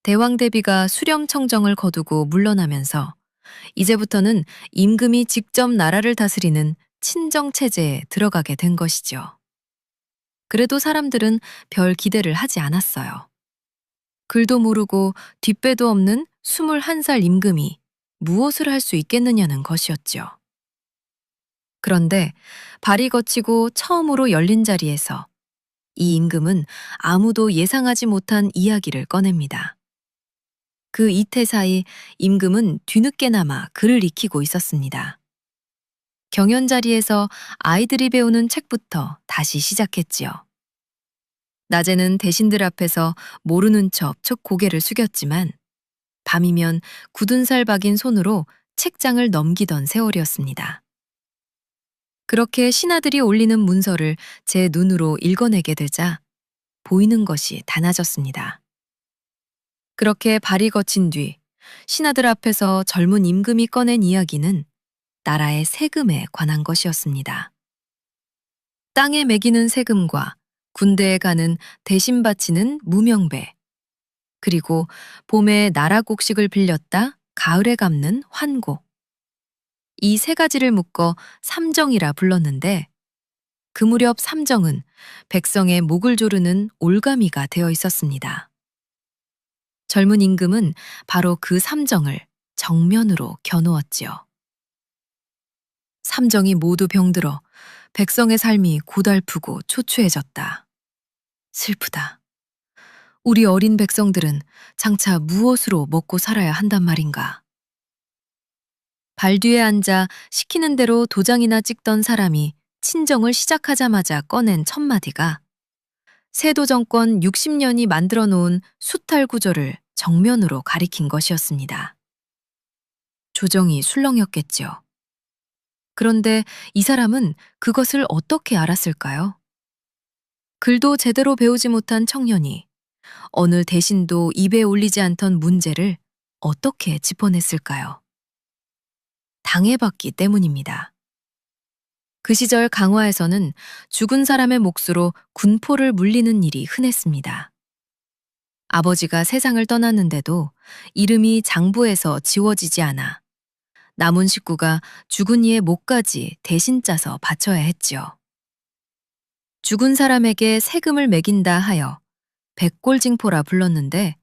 대왕 대비가 수렴청정을 거두고 물러나면서 이제부터는 임금이 직접 나라를 다스리는 친정체제에 들어가게 된 것이죠. 그래도 사람들은 별 기대를 하지 않았어요. 글도 모르고 뒷배도 없는 21살 임금이 무엇을 할 수 있겠느냐는 것이었죠. 그런데 발이 거치고 처음으로 열린 자리에서 이 임금은 아무도 예상하지 못한 이야기를 꺼냅니다. 그 이태 사이 임금은 뒤늦게나마 글을 익히고 있었습니다. 경연 자리에서 아이들이 배우는 책부터 다시 시작했지요. 낮에는 대신들 앞에서 모르는 척 촉 고개를 숙였지만 밤이면 굳은 살 박인 손으로 책장을 넘기던 세월이었습니다. 그렇게 신하들이 올리는 문서를 제 눈으로 읽어내게 되자 보이는 것이 많아졌습니다. 그렇게 발이 거친 뒤 신하들 앞에서 젊은 임금이 꺼낸 이야기는 나라의 세금에 관한 것이었습니다. 땅에 매기는 세금과 군대에 가는 대신 바치는 무명배, 그리고 봄에 나라 곡식을 빌렸다 가을에 갚는 환곡. 이 세 가지를 묶어 삼정이라 불렀는데 그 무렵 삼정은 백성의 목을 조르는 올가미가 되어 있었습니다. 젊은 임금은 바로 그 삼정을 정면으로 겨누었지요. 삼정이 모두 병들어 백성의 삶이 고달프고 초췌해졌다. 슬프다. 우리 어린 백성들은 장차 무엇으로 먹고 살아야 한단 말인가. 발 뒤에 앉아 시키는 대로 도장이나 찍던 사람이 친정을 시작하자마자 꺼낸 첫마디가 세도 정권 60년이 만들어 놓은 수탈 구조를 정면으로 가리킨 것이었습니다. 조정이 술렁였겠지요. 그런데 이 사람은 그것을 어떻게 알았을까요? 글도 제대로 배우지 못한 청년이 어느 대신도 입에 올리지 않던 문제를 어떻게 짚어냈을까요? 당해봤기 때문입니다. 그 시절 강화에서는 죽은 사람의 몫으로 군포를 물리는 일이 흔했습니다. 아버지가 세상을 떠났는데도 이름이 장부에서 지워지지 않아 남은 식구가 죽은 이의 몫까지 대신 짜서 바쳐야 했지요. 죽은 사람에게 세금을 매긴다 하여 백골징포라 불렀는데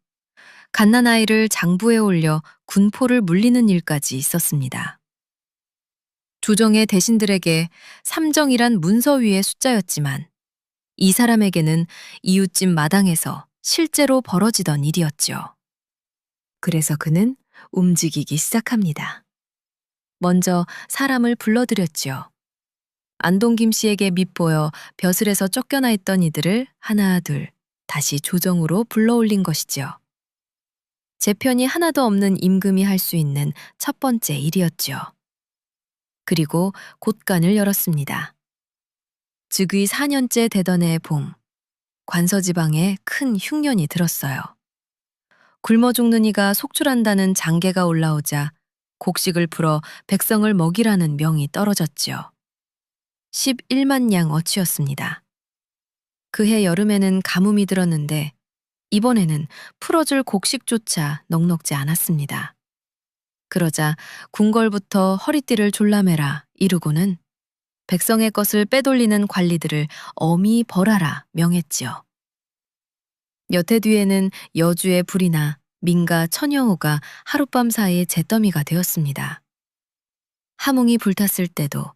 갓난아이를 장부에 올려 군포를 물리는 일까지 있었습니다. 조정의 대신들에게 삼정이란 문서 위의 숫자였지만 이 사람에게는 이웃집 마당에서 실제로 벌어지던 일이었죠. 그래서 그는 움직이기 시작합니다. 먼저 사람을 불러들였죠. 안동김 씨에게 밉보여 벼슬에서 쫓겨나 있던 이들을 하나 둘 다시 조정으로 불러올린 것이죠. 재편이 하나도 없는 임금이 할 수 있는 첫 번째 일이었죠. 그리고 곳간을 열었습니다. 즉위 4년째 되던 해의 봄, 관서지방에 큰 흉년이 들었어요. 굶어 죽는 이가 속출한다는 장계가 올라오자 곡식을 풀어 백성을 먹이라는 명이 떨어졌지요. 11만 양 어치였습니다. 그해 여름에는 가뭄이 들었는데 이번에는 풀어줄 곡식조차 넉넉지 않았습니다. 그러자 궁궐부터 허리띠를 졸라매라 이르고는 백성의 것을 빼돌리는 관리들을 엄히 벌하라 명했지요. 몇 해 뒤에는 여주의 불이나 민가 천여호가 하룻밤 사이 잿더미가 되었습니다. 함흥이 불탔을 때도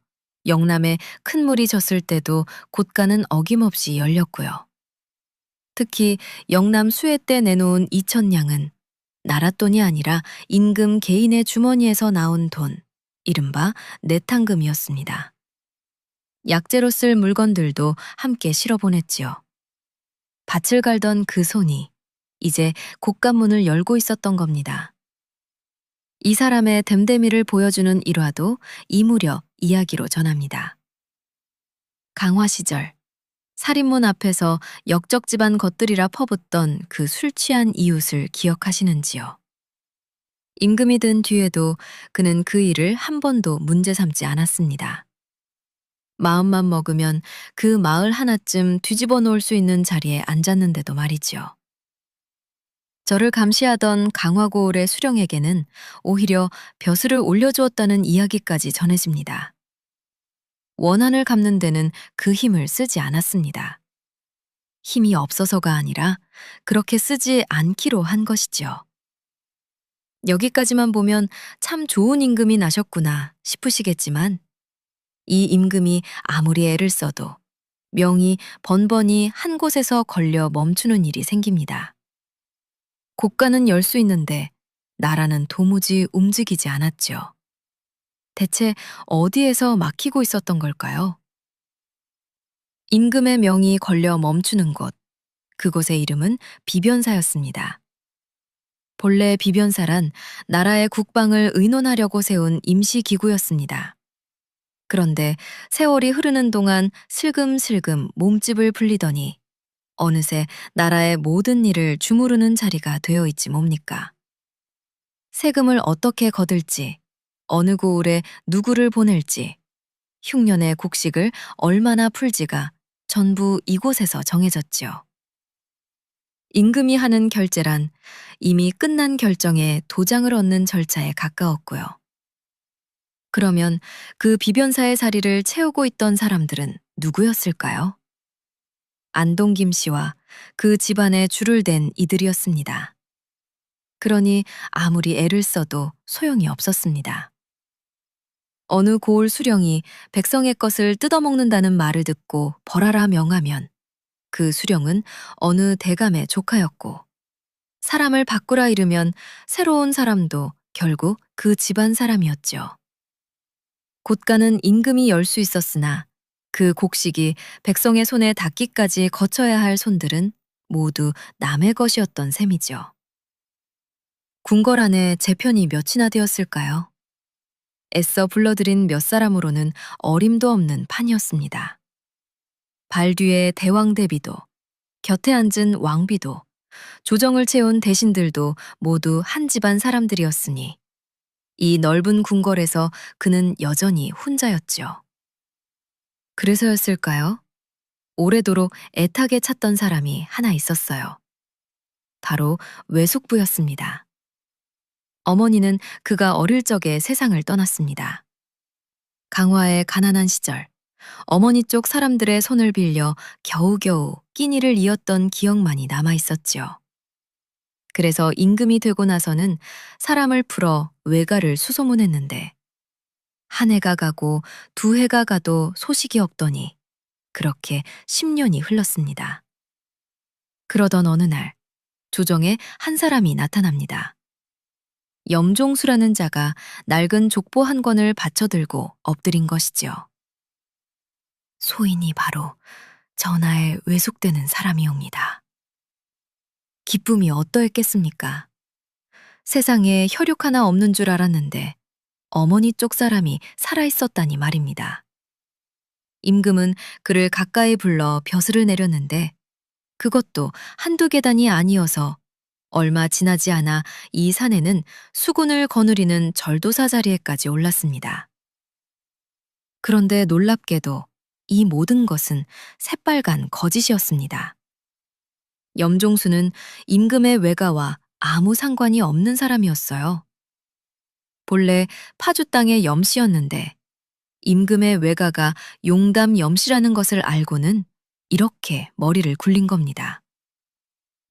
영남에 큰 물이 졌을 때도 곳간은 어김없이 열렸고요. 특히 영남 수해 때 내놓은 2,000냥은 나랏돈이 아니라 임금 개인의 주머니에서 나온 돈, 이른바 내탕금이었습니다. 약재로 쓸 물건들도 함께 실어보냈지요. 밭을 갈던 그 손이 이제 곳간문을 열고 있었던 겁니다. 이 사람의 됨됨이를 보여주는 일화도 이 무렵 이야기로 전합니다. 강화 시절 살인문 앞에서 역적 집안 것들이라 퍼붓던 그 술 취한 이웃을 기억하시는지요? 임금이 든 뒤에도 그는 그 일을 한 번도 문제 삼지 않았습니다. 마음만 먹으면 그 마을 하나쯤 뒤집어 놓을 수 있는 자리에 앉았는데도 말이지요. 저를 감시하던 강화고을의 수령에게는 오히려 벼슬을 올려주었다는 이야기까지 전해집니다. 원한을 갚는 데는 그 힘을 쓰지 않았습니다. 힘이 없어서가 아니라 그렇게 쓰지 않기로 한 것이지요. 여기까지만 보면 참 좋은 임금이 나셨구나 싶으시겠지만 이 임금이 아무리 애를 써도 명이 번번이 한 곳에서 걸려 멈추는 일이 생깁니다. 곳간은 열 수 있는데 나라는 도무지 움직이지 않았죠. 대체 어디에서 막히고 있었던 걸까요? 임금의 명이 걸려 멈추는 곳, 그곳의 이름은 비변사였습니다. 본래 비변사란 나라의 국방을 의논하려고 세운 임시기구였습니다. 그런데 세월이 흐르는 동안 슬금슬금 몸집을 불리더니 어느새 나라의 모든 일을 주무르는 자리가 되어 있지 뭡니까? 세금을 어떻게 거둘지, 어느 고을에 누구를 보낼지, 흉년의 곡식을 얼마나 풀지가 전부 이곳에서 정해졌지요. 임금이 하는 결제란 이미 끝난 결정에 도장을 얻는 절차에 가까웠고요. 그러면 그 비변사의 자리를 채우고 있던 사람들은 누구였을까요? 안동김 씨와 그 집안에 줄을 댄 이들이었습니다. 그러니 아무리 애를 써도 소용이 없었습니다. 어느 고을 수령이 백성의 것을 뜯어먹는다는 말을 듣고 벌하라 명하면 그 수령은 어느 대감의 조카였고 사람을 바꾸라 이르면 새로운 사람도 결국 그 집안 사람이었죠. 곳간은 임금이 열 수 있었으나 그 곡식이 백성의 손에 닿기까지 거쳐야 할 손들은 모두 남의 것이었던 셈이죠. 궁궐 안에 재편이 몇이나 되었을까요? 애써 불러들인 몇 사람으로는 어림도 없는 판이었습니다. 발 뒤에 대왕 대비도, 곁에 앉은 왕비도, 조정을 채운 대신들도 모두 한 집안 사람들이었으니 이 넓은 궁궐에서 그는 여전히 혼자였죠. 그래서였을까요? 오래도록 애타게 찾던 사람이 하나 있었어요. 바로 외숙부였습니다. 어머니는 그가 어릴 적에 세상을 떠났습니다. 강화의 가난한 시절, 어머니 쪽 사람들의 손을 빌려 겨우겨우 끼니를 이었던 기억만이 남아 있었지요. 그래서 임금이 되고 나서는 사람을 풀어 외가를 수소문했는데 한 해가 가고 두 해가 가도 소식이 없더니 그렇게 10년이 흘렀습니다. 그러던 어느 날 조정에 한 사람이 나타납니다. 염종수라는 자가 낡은 족보 한 권을 받쳐들고 엎드린 것이지요. 소인이 바로 전하에 외숙되는 사람이옵니다. 기쁨이 어떠했겠습니까? 세상에 혈육 하나 없는 줄 알았는데 어머니 쪽 사람이 살아있었다니 말입니다. 임금은 그를 가까이 불러 벼슬을 내렸는데 그것도 한두 계단이 아니어서 얼마 지나지 않아 이 산에는 수군을 거느리는 절도사 자리에까지 올랐습니다. 그런데 놀랍게도 이 모든 것은 새빨간 거짓이었습니다. 염종수는 임금의 외가와 아무 상관이 없는 사람이었어요. 본래 파주 땅의 염씨였는데 임금의 외가가 용담 염씨라는 것을 알고는 이렇게 머리를 굴린 겁니다.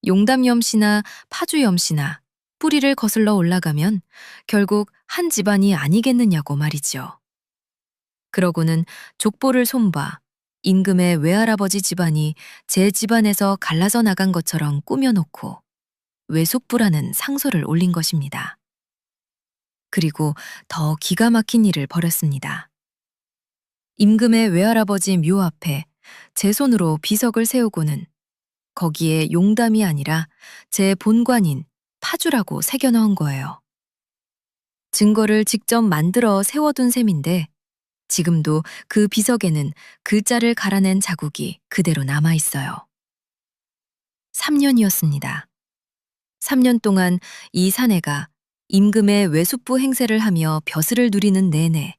용담 염씨나 파주 염씨나 뿌리를 거슬러 올라가면 결국 한 집안이 아니겠느냐고 말이죠. 그러고는 족보를 손봐 임금의 외할아버지 집안이 제 집안에서 갈라져 나간 것처럼 꾸며놓고 외숙부라는 상소를 올린 것입니다. 그리고 더 기가 막힌 일을 벌였습니다. 임금의 외할아버지 묘 앞에 제 손으로 비석을 세우고는 거기에 용담이 아니라 제 본관인 파주라고 새겨넣은 거예요. 증거를 직접 만들어 세워둔 셈인데 지금도 그 비석에는 글자를 갈아낸 자국이 그대로 남아있어요. 3년이었습니다. 3년 동안 이 사내가 임금의 외숙부 행세를 하며 벼슬을 누리는 내내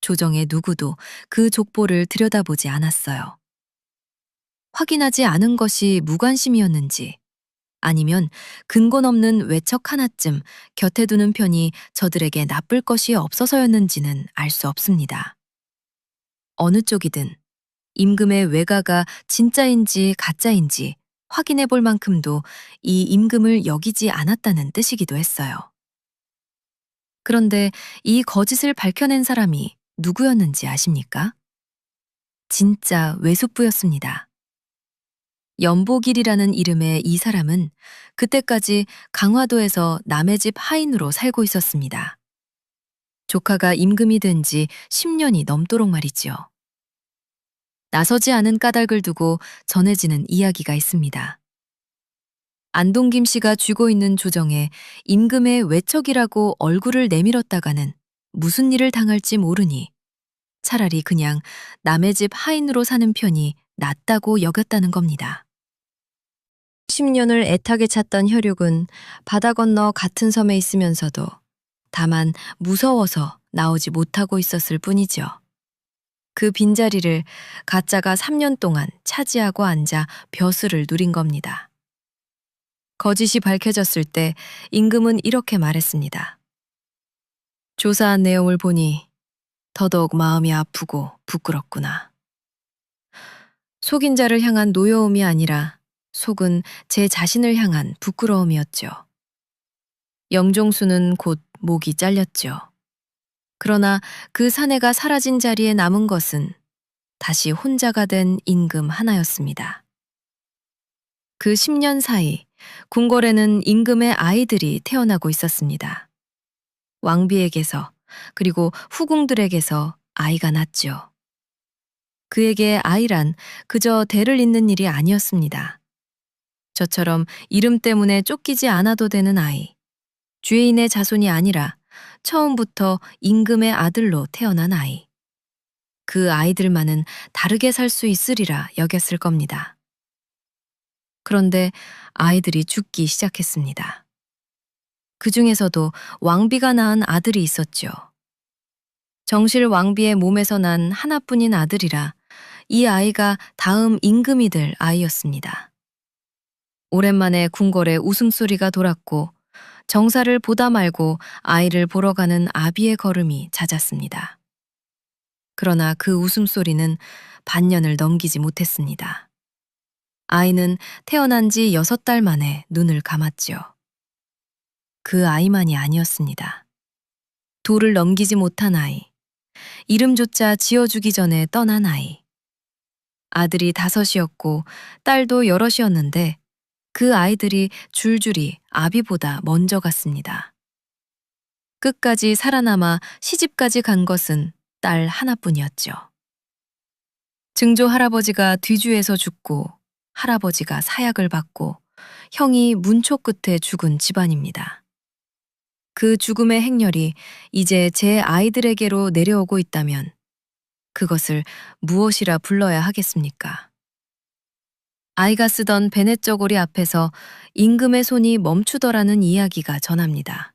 조정의 누구도 그 족보를 들여다보지 않았어요. 확인하지 않은 것이 무관심이었는지 아니면 근거 없는 외척 하나쯤 곁에 두는 편이 저들에게 나쁠 것이 없어서였는지는 알 수 없습니다. 어느 쪽이든 임금의 외가가 진짜인지 가짜인지 확인해 볼 만큼도 이 임금을 여기지 않았다는 뜻이기도 했어요. 그런데 이 거짓을 밝혀낸 사람이 누구였는지 아십니까? 진짜 외숙부였습니다. 연복일이라는 이름의 이 사람은 그때까지 강화도에서 남의 집 하인으로 살고 있었습니다. 조카가 임금이 된 지 10년이 넘도록 말이지요. 나서지 않은 까닭을 두고 전해지는 이야기가 있습니다. 안동 김씨가 쥐고 있는 조정에 임금의 외척이라고 얼굴을 내밀었다가는 무슨 일을 당할지 모르니 차라리 그냥 남의 집 하인으로 사는 편이 낫다고 여겼다는 겁니다. 10년을 애타게 찾던 혈육은 바다 건너 같은 섬에 있으면서도 다만 무서워서 나오지 못하고 있었을 뿐이죠. 그 빈자리를 가짜가 3년 동안 차지하고 앉아 벼슬을 누린 겁니다. 거짓이 밝혀졌을 때 임금은 이렇게 말했습니다. 조사한 내용을 보니 더더욱 마음이 아프고 부끄럽구나. 속인 자를 향한 노여움이 아니라 속은 제 자신을 향한 부끄러움이었죠. 염종수는 곧 목이 잘렸죠. 그러나 그 사내가 사라진 자리에 남은 것은 다시 혼자가 된 임금 하나였습니다. 그 10년 사이 궁궐에는 임금의 아이들이 태어나고 있었습니다. 왕비에게서 그리고 후궁들에게서 아이가 낳았죠. 그에게 아이란 그저 대를 잇는 일이 아니었습니다. 저처럼 이름 때문에 쫓기지 않아도 되는 아이, 죄인의 자손이 아니라 처음부터 임금의 아들로 태어난 아이. 그 아이들만은 다르게 살 수 있으리라 여겼을 겁니다. 그런데 아이들이 죽기 시작했습니다. 그 중에서도 왕비가 낳은 아들이 있었죠. 정실 왕비의 몸에서 난 하나뿐인 아들이라 이 아이가 다음 임금이 될 아이였습니다. 오랜만에 궁궐에 웃음소리가 돌았고 정사를 보다 말고 아이를 보러 가는 아비의 걸음이 잦았습니다. 그러나 그 웃음소리는 반년을 넘기지 못했습니다. 아이는 태어난 지 6달 만에 눈을 감았죠. 그 아이만이 아니었습니다. 돌을 넘기지 못한 아이, 이름조차 지어주기 전에 떠난 아이. 아들이 5이었고 딸도 여럿이었는데 그 아이들이 줄줄이 아비보다 먼저 갔습니다. 끝까지 살아남아 시집까지 간 것은 딸 하나뿐이었죠. 증조 할아버지가 뒤주에서 죽고 할아버지가 사약을 받고 형이 문초 끝에 죽은 집안입니다. 그 죽음의 행렬이 이제 제 아이들에게로 내려오고 있다면 그것을 무엇이라 불러야 하겠습니까? 아이가 쓰던 베넷 저고리 앞에서 임금의 손이 멈추더라는 이야기가 전합니다.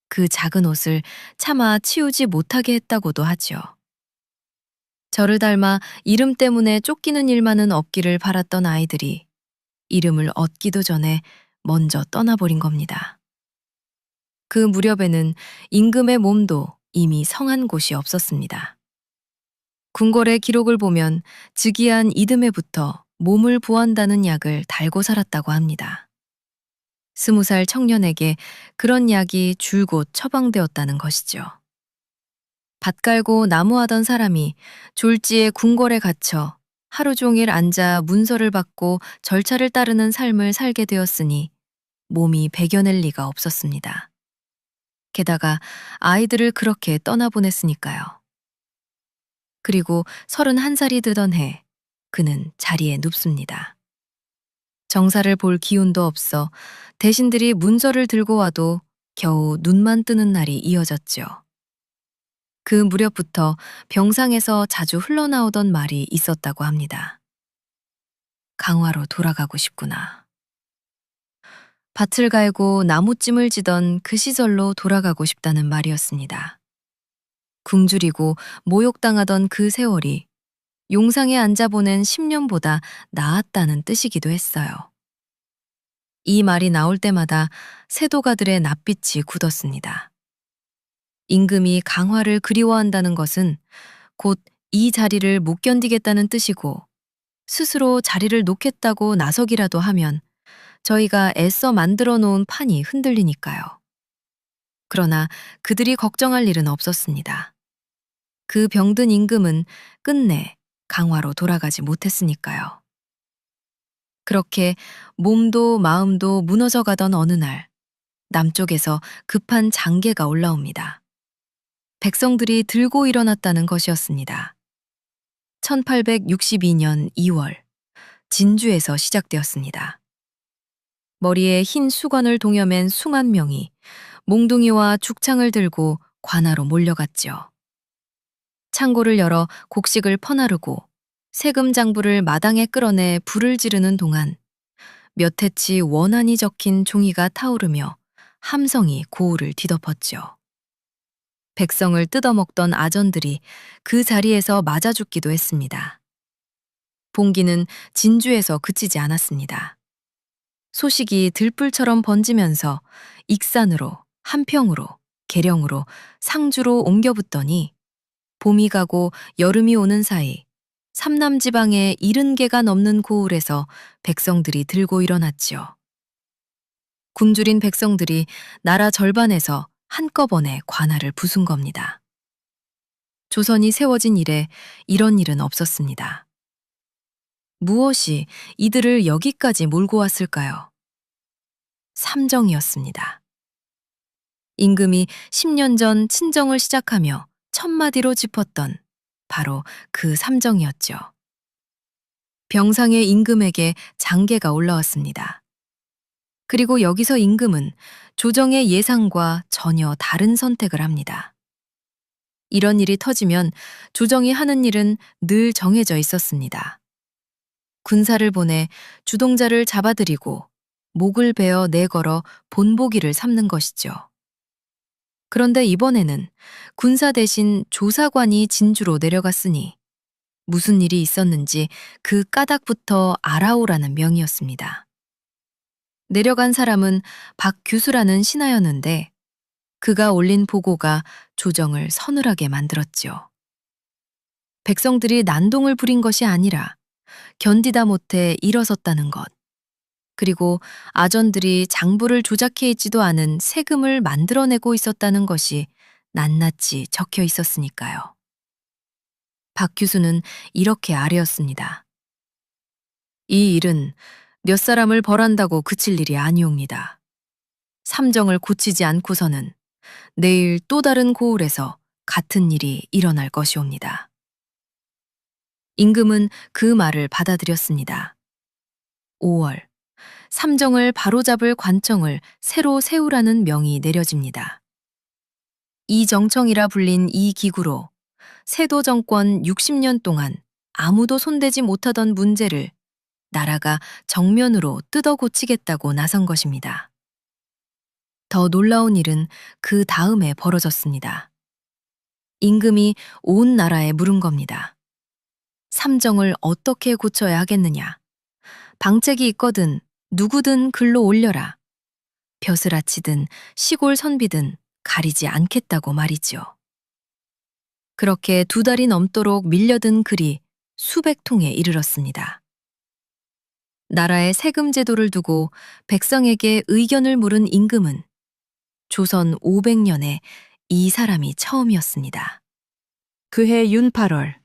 그 작은 옷을 차마 치우지 못하게 했다고도 하지요. 저를 닮아 이름 때문에 쫓기는 일만은 없기를 바랐던 아이들이 이름을 얻기도 전에 먼저 떠나버린 겁니다. 그 무렵에는 임금의 몸도 이미 성한 곳이 없었습니다. 궁궐의 기록을 보면 즉위한 이듬해부터 몸을 보한다는 약을 달고 살았다고 합니다. 20살 청년에게 그런 약이 줄곧 처방되었다는 것이죠. 밭 갈고 나무하던 사람이 졸지에 궁궐에 갇혀 하루 종일 앉아 문서를 받고 절차를 따르는 삶을 살게 되었으니 몸이 배겨낼 리가 없었습니다. 게다가 아이들을 그렇게 떠나보냈으니까요. 그리고 31살이 되던 해 그는 자리에 눕습니다. 정사를 볼 기운도 없어 대신들이 문서를 들고 와도 겨우 눈만 뜨는 날이 이어졌죠. 그 무렵부터 병상에서 자주 흘러나오던 말이 있었다고 합니다. 강화로 돌아가고 싶구나. 밭을 갈고 나무찜을 지던 그 시절로 돌아가고 싶다는 말이었습니다. 굶주리고 모욕당하던 그 세월이 용상에 앉아 보낸 10년보다 나았다는 뜻이기도 했어요. 이 말이 나올 때마다 세도가들의 낯빛이 굳었습니다. 임금이 강화를 그리워한다는 것은 곧 이 자리를 못 견디겠다는 뜻이고 스스로 자리를 놓겠다고 나서기라도 하면 저희가 애써 만들어 놓은 판이 흔들리니까요. 그러나 그들이 걱정할 일은 없었습니다. 그 병든 임금은 끝내 강화로 돌아가지 못했으니까요. 그렇게 몸도 마음도 무너져 가던 어느 날 남쪽에서 급한 장계가 올라옵니다. 백성들이 들고 일어났다는 것이었습니다. 1862년 2월 진주에서 시작되었습니다. 머리에 흰 수건을 동여맨 숭한 명이 몽둥이와 죽창을 들고 관하로 몰려갔죠. 창고를 열어 곡식을 퍼나르고 세금 장부를 마당에 끌어내 불을 지르는 동안 몇 해치 원한이 적힌 종이가 타오르며 함성이 고을을 뒤덮었죠. 백성을 뜯어먹던 아전들이 그 자리에서 맞아 죽기도 했습니다. 봉기는 진주에서 그치지 않았습니다. 소식이 들불처럼 번지면서 익산으로, 한평으로, 계령으로, 상주로 옮겨 붙더니 봄이 가고 여름이 오는 사이 삼남지방의 70개가 넘는 고을에서 백성들이 들고 일어났지요. 굶주린 백성들이 나라 절반에서 한꺼번에 관할을 부순 겁니다. 조선이 세워진 이래 이런 일은 없었습니다. 무엇이 이들을 여기까지 몰고 왔을까요? 삼정이었습니다. 임금이 10년 전 친정을 시작하며 첫마디로 짚었던 바로 그 삼정이었죠. 병상의 임금에게 장계가 올라왔습니다. 그리고 여기서 임금은 조정의 예상과 전혀 다른 선택을 합니다. 이런 일이 터지면 조정이 하는 일은 늘 정해져 있었습니다. 군사를 보내 주동자를 잡아들이고 목을 베어 내걸어 본보기를 삼는 것이죠. 그런데 이번에는 군사 대신 조사관이 진주로 내려갔으니 무슨 일이 있었는지 그 까닭부터 알아오라는 명이었습니다. 내려간 사람은 박규수라는 신하였는데 그가 올린 보고가 조정을 서늘하게 만들었죠. 백성들이 난동을 부린 것이 아니라 견디다 못해 일어섰다는 것, 그리고 아전들이 장부를 조작해 있지도 않은 세금을 만들어내고 있었다는 것이 낱낱이 적혀 있었으니까요. 박 교수는 이렇게 아뢰었습니다. 이 일은 몇 사람을 벌한다고 그칠 일이 아니옵니다. 삼정을 고치지 않고서는 내일 또 다른 고을에서 같은 일이 일어날 것이옵니다. 임금은 그 말을 받아들였습니다. 5월, 삼정을 바로잡을 관청을 새로 세우라는 명이 내려집니다. 이정청이라 불린 이 기구로 세도 정권 60년 동안 아무도 손대지 못하던 문제를 나라가 정면으로 뜯어 고치겠다고 나선 것입니다. 더 놀라운 일은 그 다음에 벌어졌습니다. 임금이 온 나라에 물은 겁니다. 삼정을 어떻게 고쳐야 하겠느냐? 방책이 있거든 누구든 글로 올려라. 벼슬아치든 시골 선비든 가리지 않겠다고 말이지요. 그렇게 2달이 넘도록 밀려든 글이 수백 통에 이르렀습니다. 나라의 세금 제도를 두고 백성에게 의견을 물은 임금은 조선 500년에 이 사람이 처음이었습니다. 그해 윤 8월,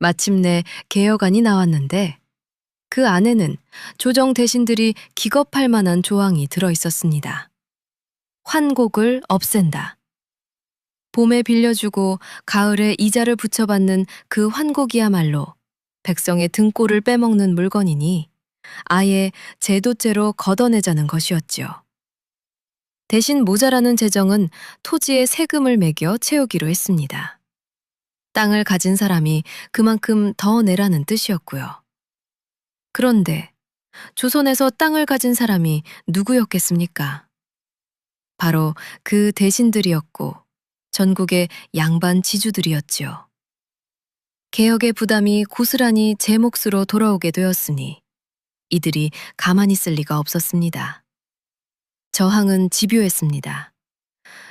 마침내 개혁안이 나왔는데 그 안에는 조정 대신들이 기겁할 만한 조항이 들어 있었습니다. 환곡을 없앤다. 봄에 빌려주고 가을에 이자를 붙여받는 그 환곡이야말로 백성의 등골을 빼먹는 물건이니 아예 제도죄로 걷어내자는 것이었지요. 대신 모자라는 재정은 토지에 세금을 매겨 채우기로 했습니다. 땅을 가진 사람이 그만큼 더 내라는 뜻이었고요. 그런데 조선에서 땅을 가진 사람이 누구였겠습니까? 바로 그 대신들이었고 전국의 양반 지주들이었지요. 개혁의 부담이 고스란히 제 몫으로 돌아오게 되었으니 이들이 가만히 있을 리가 없었습니다. 저항은 집요했습니다.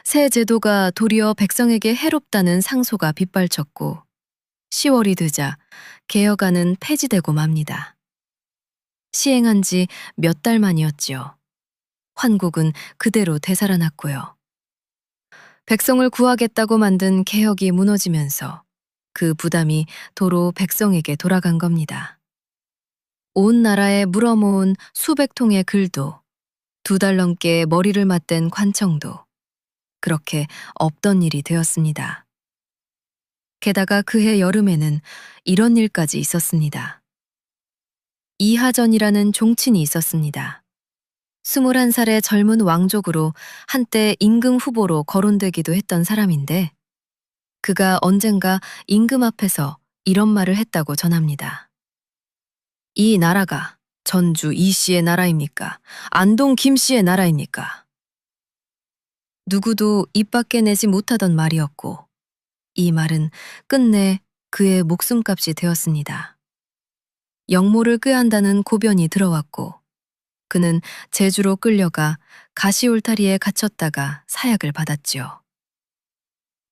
새 제도가 도리어 백성에게 해롭다는 상소가 빗발쳤고 10월이 되자 개혁안은 폐지되고 맙니다. 시행한 지 몇 달 만이었지요. 환국은 그대로 되살아났고요. 백성을 구하겠다고 만든 개혁이 무너지면서 그 부담이 도로 백성에게 돌아간 겁니다. 온 나라에 물어모은 수백 통의 글도 2달 넘게 머리를 맞댄 관청도 그렇게 없던 일이 되었습니다. 게다가 그해 여름에는 이런 일까지 있었습니다. 이하전이라는 종친이 있었습니다. 21살의 젊은 왕족으로 한때 임금 후보로 거론되기도 했던 사람인데 그가 언젠가 임금 앞에서 이런 말을 했다고 전합니다. 이 나라가 전주 이씨의 나라입니까? 안동 김씨의 나라입니까? 누구도 입 밖에 내지 못하던 말이었고 이 말은 끝내 그의 목숨값이 되었습니다. 영모를 꾀한다는 고변이 들어왔고 그는 제주로 끌려가 가시울타리에 갇혔다가 사약을 받았지요.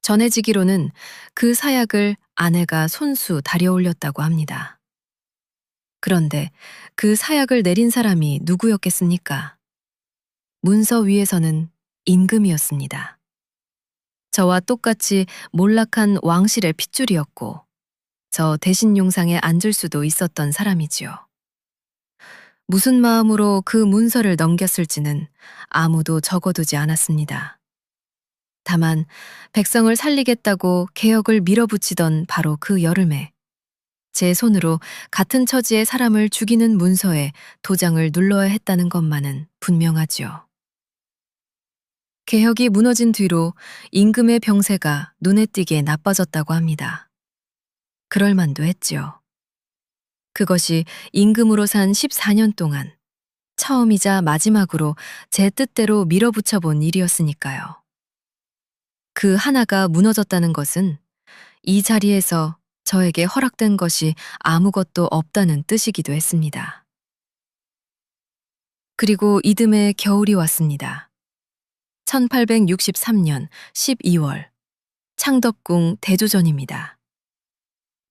전해지기로는 그 사약을 아내가 손수 다려올렸다고 합니다. 그런데 그 사약을 내린 사람이 누구였겠습니까? 문서 위에서는 임금이었습니다. 저와 똑같이 몰락한 왕실의 핏줄이었고 저 대신용상에 앉을 수도 있었던 사람이지요. 무슨 마음으로 그 문서를 넘겼을지는 아무도 적어두지 않았습니다. 다만 백성을 살리겠다고 개혁을 밀어붙이던 바로 그 여름에 제 손으로 같은 처지의 사람을 죽이는 문서에 도장을 눌러야 했다는 것만은 분명하지요. 개혁이 무너진 뒤로 임금의 병세가 눈에 띄게 나빠졌다고 합니다. 그럴 만도 했지요. 그것이 임금으로 산 14년 동안 처음이자 마지막으로 제 뜻대로 밀어붙여 본 일이었으니까요. 그 하나가 무너졌다는 것은 이 자리에서 저에게 허락된 것이 아무것도 없다는 뜻이기도 했습니다. 그리고 이듬해 겨울이 왔습니다. 1863년 12월 창덕궁 대조전입니다.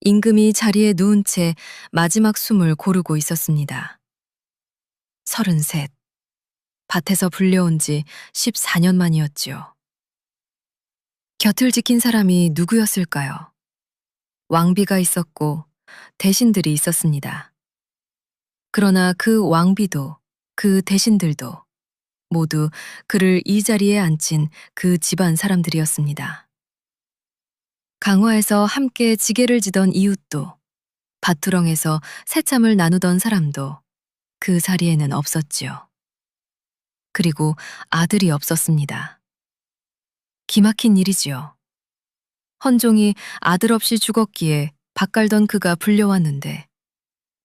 임금이 자리에 누운 채 마지막 숨을 고르고 있었습니다. 33. 밭에서 불려온 지 14년 만이었지요. 곁을 지킨 사람이 누구였을까요? 왕비가 있었고 대신들이 있었습니다. 그러나 그 왕비도 그 대신들도 모두 그를 이 자리에 앉힌 그 집안 사람들이었습니다. 강화에서 함께 지게를 지던 이웃도, 밭두렁에서 새참을 나누던 사람도 그 자리에는 없었지요. 그리고 아들이 없었습니다. 기막힌 일이지요. 헌종이 아들 없이 죽었기에 밭갈던 그가 불려왔는데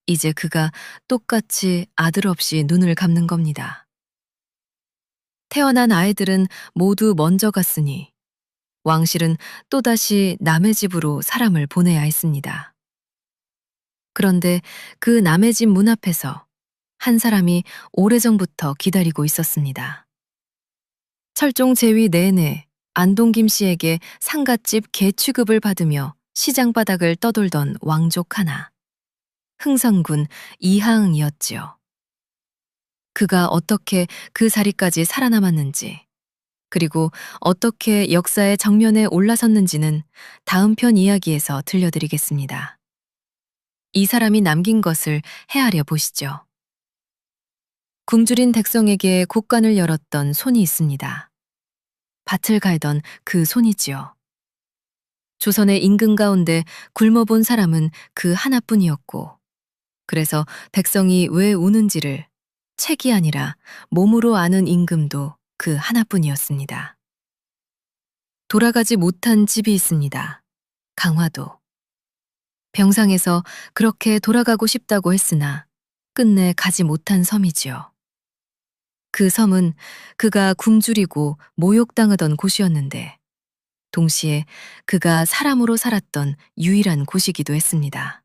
이제 그가 똑같이 아들 없이 눈을 감는 겁니다. 태어난 아이들은 모두 먼저 갔으니 왕실은 또다시 남의 집으로 사람을 보내야 했습니다. 그런데 그 남의 집 문 앞에서 한 사람이 오래전부터 기다리고 있었습니다. 철종 제위 내내 안동 김씨에게 상갓집 개 취급을 받으며 시장 바닥을 떠돌던 왕족 하나. 흥선군 이하응이었지요. 그가 어떻게 그 자리까지 살아남았는지, 그리고 어떻게 역사의 정면에 올라섰는지는 다음 편 이야기에서 들려드리겠습니다. 이 사람이 남긴 것을 헤아려 보시죠. 굶주린 백성에게 곳간을 열었던 손이 있습니다. 밭을 갈던 그 손이지요. 조선의 임금 가운데 굶어본 사람은 그 하나뿐이었고, 그래서 백성이 왜 우는지를 책이 아니라 몸으로 아는 임금도 그 하나뿐이었습니다. 돌아가지 못한 집이 있습니다. 강화도. 병상에서 그렇게 돌아가고 싶다고 했으나 끝내 가지 못한 섬이지요. 그 섬은 그가 굶주리고 모욕당하던 곳이었는데 동시에 그가 사람으로 살았던 유일한 곳이기도 했습니다.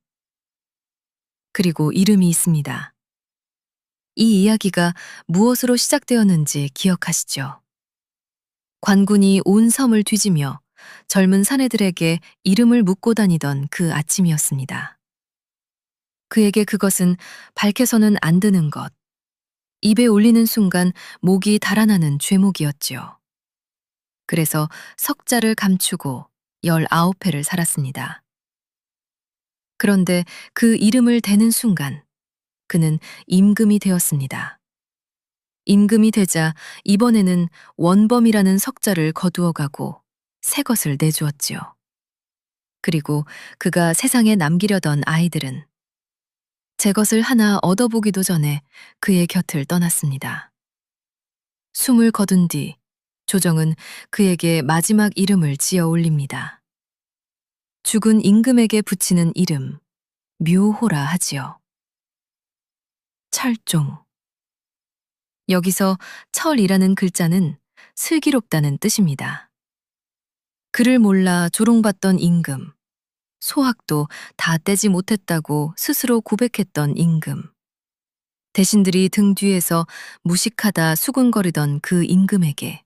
그리고 이름이 있습니다. 이 이야기가 무엇으로 시작되었는지 기억하시죠? 관군이 온 섬을 뒤지며 젊은 사내들에게 이름을 묻고 다니던 그 아침이었습니다. 그에게 그것은 밝혀서는 안 되는 것, 입에 올리는 순간 목이 달아나는 죄목이었지요. 그래서 석자를 감추고 19회를 살았습니다. 그런데 그 이름을 대는 순간 그는 임금이 되었습니다. 임금이 되자 이번에는 원범이라는 석자를 거두어가고 새 것을 내주었지요. 그리고 그가 세상에 남기려던 아이들은 제 것을 하나 얻어보기도 전에 그의 곁을 떠났습니다. 숨을 거둔 뒤 조정은 그에게 마지막 이름을 지어 올립니다. 죽은 임금에게 붙이는 이름, 묘호라 하지요. 철종. 여기서 철이라는 글자는 슬기롭다는 뜻입니다. 그를 몰라 조롱받던 임금, 소학도 다 떼지 못했다고 스스로 고백했던 임금, 대신들이 등 뒤에서 무식하다 수군거리던 그 임금에게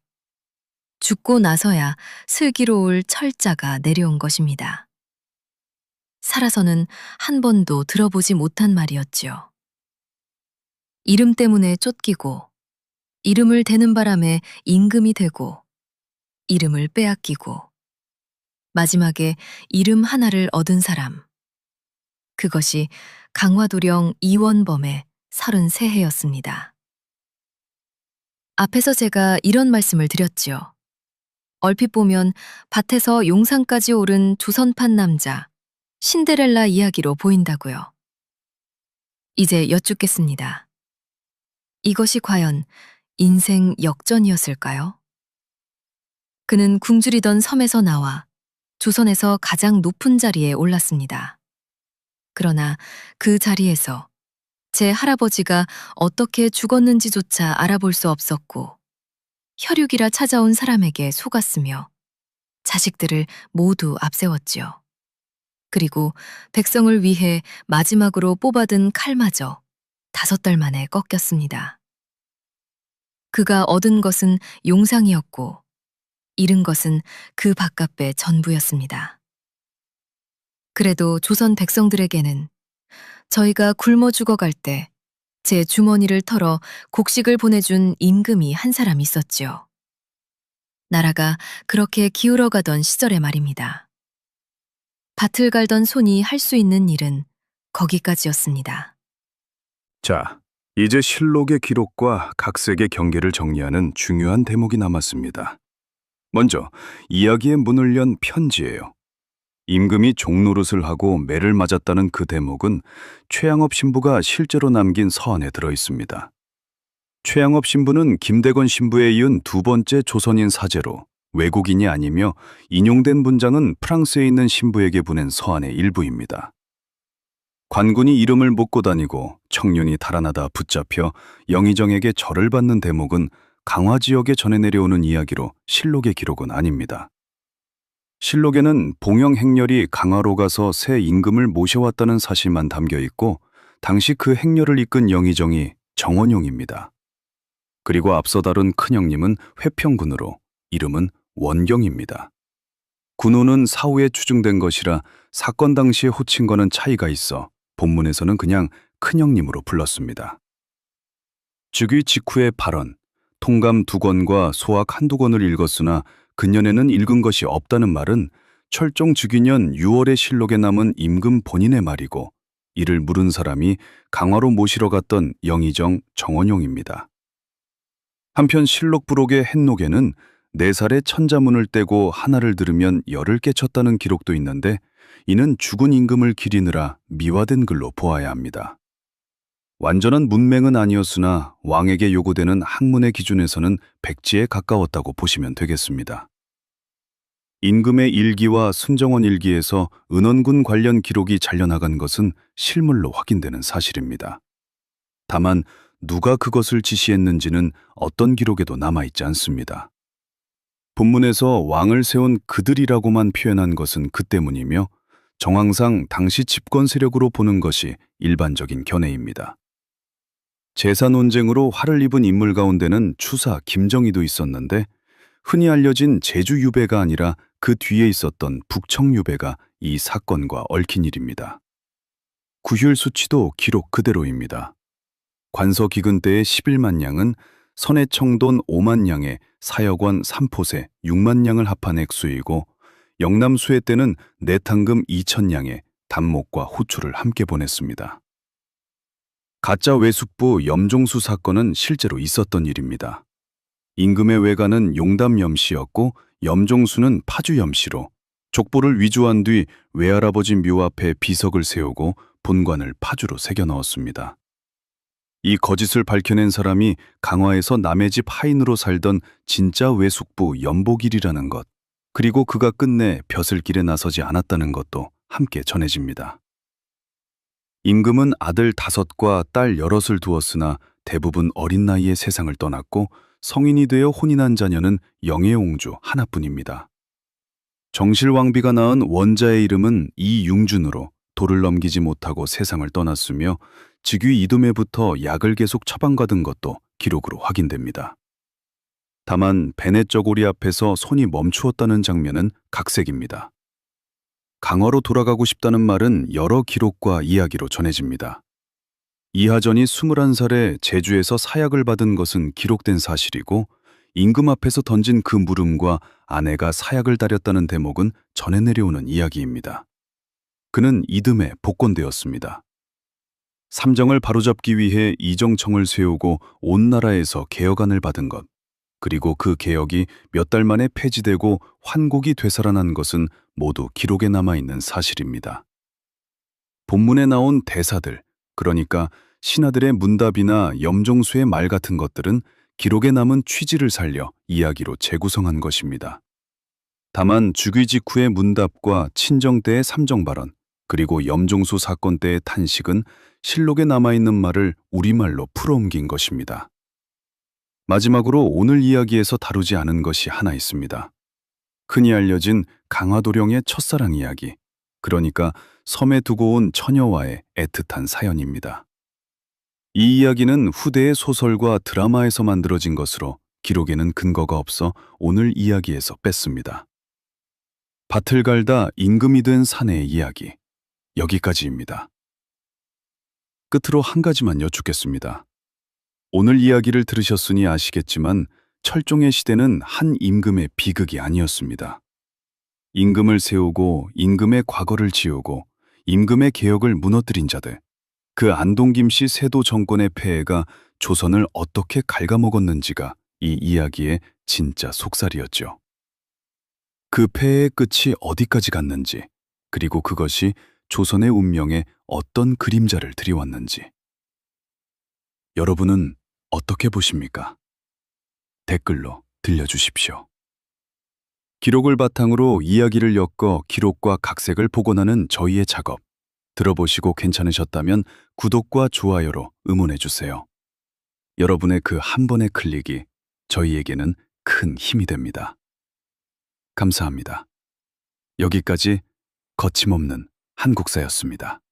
죽고 나서야 슬기로울 철자가 내려온 것입니다. 살아서는 한 번도 들어보지 못한 말이었지요. 이름 때문에 쫓기고, 이름을 대는 바람에 임금이 되고, 이름을 빼앗기고, 마지막에 이름 하나를 얻은 사람. 그것이 강화도령 이원범의 33해였습니다. 앞에서 제가 이런 말씀을 드렸지요. 얼핏 보면 밭에서 용산까지 오른 조선판 남자 신데렐라 이야기로 보인다고요. 이제 여쭙겠습니다. 이것이 과연 인생 역전이었을까요? 그는 굶주리던 섬에서 나와 조선에서 가장 높은 자리에 올랐습니다. 그러나 그 자리에서 제 할아버지가 어떻게 죽었는지조차 알아볼 수 없었고 혈육이라 찾아온 사람에게 속았으며 자식들을 모두 앞세웠지요. 그리고 백성을 위해 마지막으로 뽑아든 칼마저 5달 만에 꺾였습니다. 그가 얻은 것은 용상이었고 잃은 것은 그 바깥의 전부였습니다. 그래도 조선 백성들에게는 저희가 굶어 죽어갈 때 제 주머니를 털어 곡식을 보내준 임금이 한 사람 있었지요. 나라가 그렇게 기울어가던 시절의 말입니다. 밭을 갈던 손이 할 수 있는 일은 거기까지였습니다. 자, 이제 실록의 기록과 각색의 경계를 정리하는 중요한 대목이 남았습니다. 먼저 이야기의 문을 연 편지예요. 임금이 종노릇을 하고 매를 맞았다는 그 대목은 최양업 신부가 실제로 남긴 서한에 들어 있습니다. 최양업 신부는 김대건 신부에 이은 두 번째 조선인 사제로 외국인이 아니며 인용된 문장은 프랑스에 있는 신부에게 보낸 서한의 일부입니다. 관군이 이름을 묻고 다니고 청년이 달아나다 붙잡혀 영의정에게 절을 받는 대목은 강화 지역에 전해 내려오는 이야기로 실록의 기록은 아닙니다. 실록에는 봉영 행렬이 강화로 가서 새 임금을 모셔왔다는 사실만 담겨 있고 당시 그 행렬을 이끈 영의정이 정원용입니다. 그리고 앞서 다룬 큰형님은 회평군으로 이름은 원경입니다. 군호는 사후에 추증된 것이라 사건 당시의 호칭과는 차이가 있어 본문에서는 그냥 큰형님으로 불렀습니다. 즉위 직후의 발언, 통감 2권과 소학 1~2권을 읽었으나 근년에는 읽은 것이 없다는 말은 철종 즉위년 6월의 실록에 남은 임금 본인의 말이고 이를 물은 사람이 강화로 모시러 갔던 영의정 정원용입니다. 한편 실록 부록의 햇록에는 4살에 천자문을 떼고 하나를 들으면 열을 깨쳤다는 기록도 있는데 이는 죽은 임금을 기리느라 미화된 글로 보아야 합니다. 완전한 문맹은 아니었으나 왕에게 요구되는 학문의 기준에서는 백지에 가까웠다고 보시면 되겠습니다. 임금의 일기와 순정원 일기에서 은원군 관련 기록이 잘려나간 것은 실물로 확인되는 사실입니다. 다만 누가 그것을 지시했는지는 어떤 기록에도 남아있지 않습니다. 본문에서 왕을 세운 그들이라고만 표현한 것은 그 때문이며 정황상 당시 집권 세력으로 보는 것이 일반적인 견해입니다. 제사 논쟁으로 화를 입은 인물 가운데는 추사 김정희도 있었는데 흔히 알려진 제주 유배가 아니라 그 뒤에 있었던 북청 유배가 이 사건과 얽힌 일입니다. 구휼 수치도 기록 그대로입니다. 관서 기근 때의 11만 냥은 선해청돈 5만 냥에 사역원 3포세 6만 냥을 합한 액수이고 영남 수해 때는 내탕금 2천 냥에 단목과 후추를 함께 보냈습니다. 가짜 외숙부 염종수 사건은 실제로 있었던 일입니다. 임금의 외가는 용담 염씨였고 염종수는 파주 염씨로 족보를 위조한 뒤 외할아버지 묘 앞에 비석을 세우고 본관을 파주로 새겨 넣었습니다. 이 거짓을 밝혀낸 사람이 강화에서 남의 집 하인으로 살던 진짜 외숙부 연복일이라는 것, 그리고 그가 끝내 벼슬길에 나서지 않았다는 것도 함께 전해집니다. 임금은 아들 5과 딸 6을 두었으나 대부분 어린 나이에 세상을 떠났고 성인이 되어 혼인한 자녀는 영예옹주 하나뿐입니다. 정실왕비가 낳은 원자의 이름은 이융준으로 도를 넘기지 못하고 세상을 떠났으며 즉위 이듬해부터 약을 계속 처방받은 것도 기록으로 확인됩니다. 다만 베네 저고리 앞에서 손이 멈추었다는 장면은 각색입니다. 강화로 돌아가고 싶다는 말은 여러 기록과 이야기로 전해집니다. 이하전이 21살에 제주에서 사약을 받은 것은 기록된 사실이고 임금 앞에서 던진 그 물음과 아내가 사약을 다렸다는 대목은 전해 내려오는 이야기입니다. 그는 이듬해 복권되었습니다. 삼정을 바로잡기 위해 이정청을 세우고 온 나라에서 개혁안을 받은 것, 그리고 그 개혁이 몇 달 만에 폐지되고 환국이 되살아난 것은 모두 기록에 남아있는 사실입니다. 본문에 나온 대사들, 그러니까 신하들의 문답이나 염종수의 말 같은 것들은 기록에 남은 취지를 살려 이야기로 재구성한 것입니다. 다만 즉위 직후의 문답과 친정 때의 삼정 발언, 그리고 염종수 사건 때의 탄식은 실록에 남아있는 말을 우리말로 풀어옮긴 것입니다. 마지막으로 오늘 이야기에서 다루지 않은 것이 하나 있습니다. 흔히 알려진 강화도령의 첫사랑 이야기, 그러니까 섬에 두고 온 처녀와의 애틋한 사연입니다. 이 이야기는 후대의 소설과 드라마에서 만들어진 것으로 기록에는 근거가 없어 오늘 이야기에서 뺐습니다. 밭을 갈다 임금이 된 사내의 이야기, 여기까지입니다. 끝으로 한 가지만 여쭙겠습니다. 오늘 이야기를 들으셨으니 아시겠지만 철종의 시대는 한 임금의 비극이 아니었습니다. 임금을 세우고 임금의 과거를 지우고 임금의 개혁을 무너뜨린 자들, 그 안동김씨 세도 정권의 폐해가 조선을 어떻게 갉아먹었는지가 이 이야기의 진짜 속살이었죠. 그 폐해의 끝이 어디까지 갔는지, 그리고 그것이 조선의 운명에 어떤 그림자를 들이왔는지. 여러분은 어떻게 보십니까? 댓글로 들려주십시오. 기록을 바탕으로 이야기를 엮어 기록과 각색을 복원하는 저희의 작업, 들어보시고 괜찮으셨다면 구독과 좋아요로 응원해주세요. 여러분의 그 한 번의 클릭이 저희에게는 큰 힘이 됩니다. 감사합니다. 여기까지 거침없는 한국사였습니다.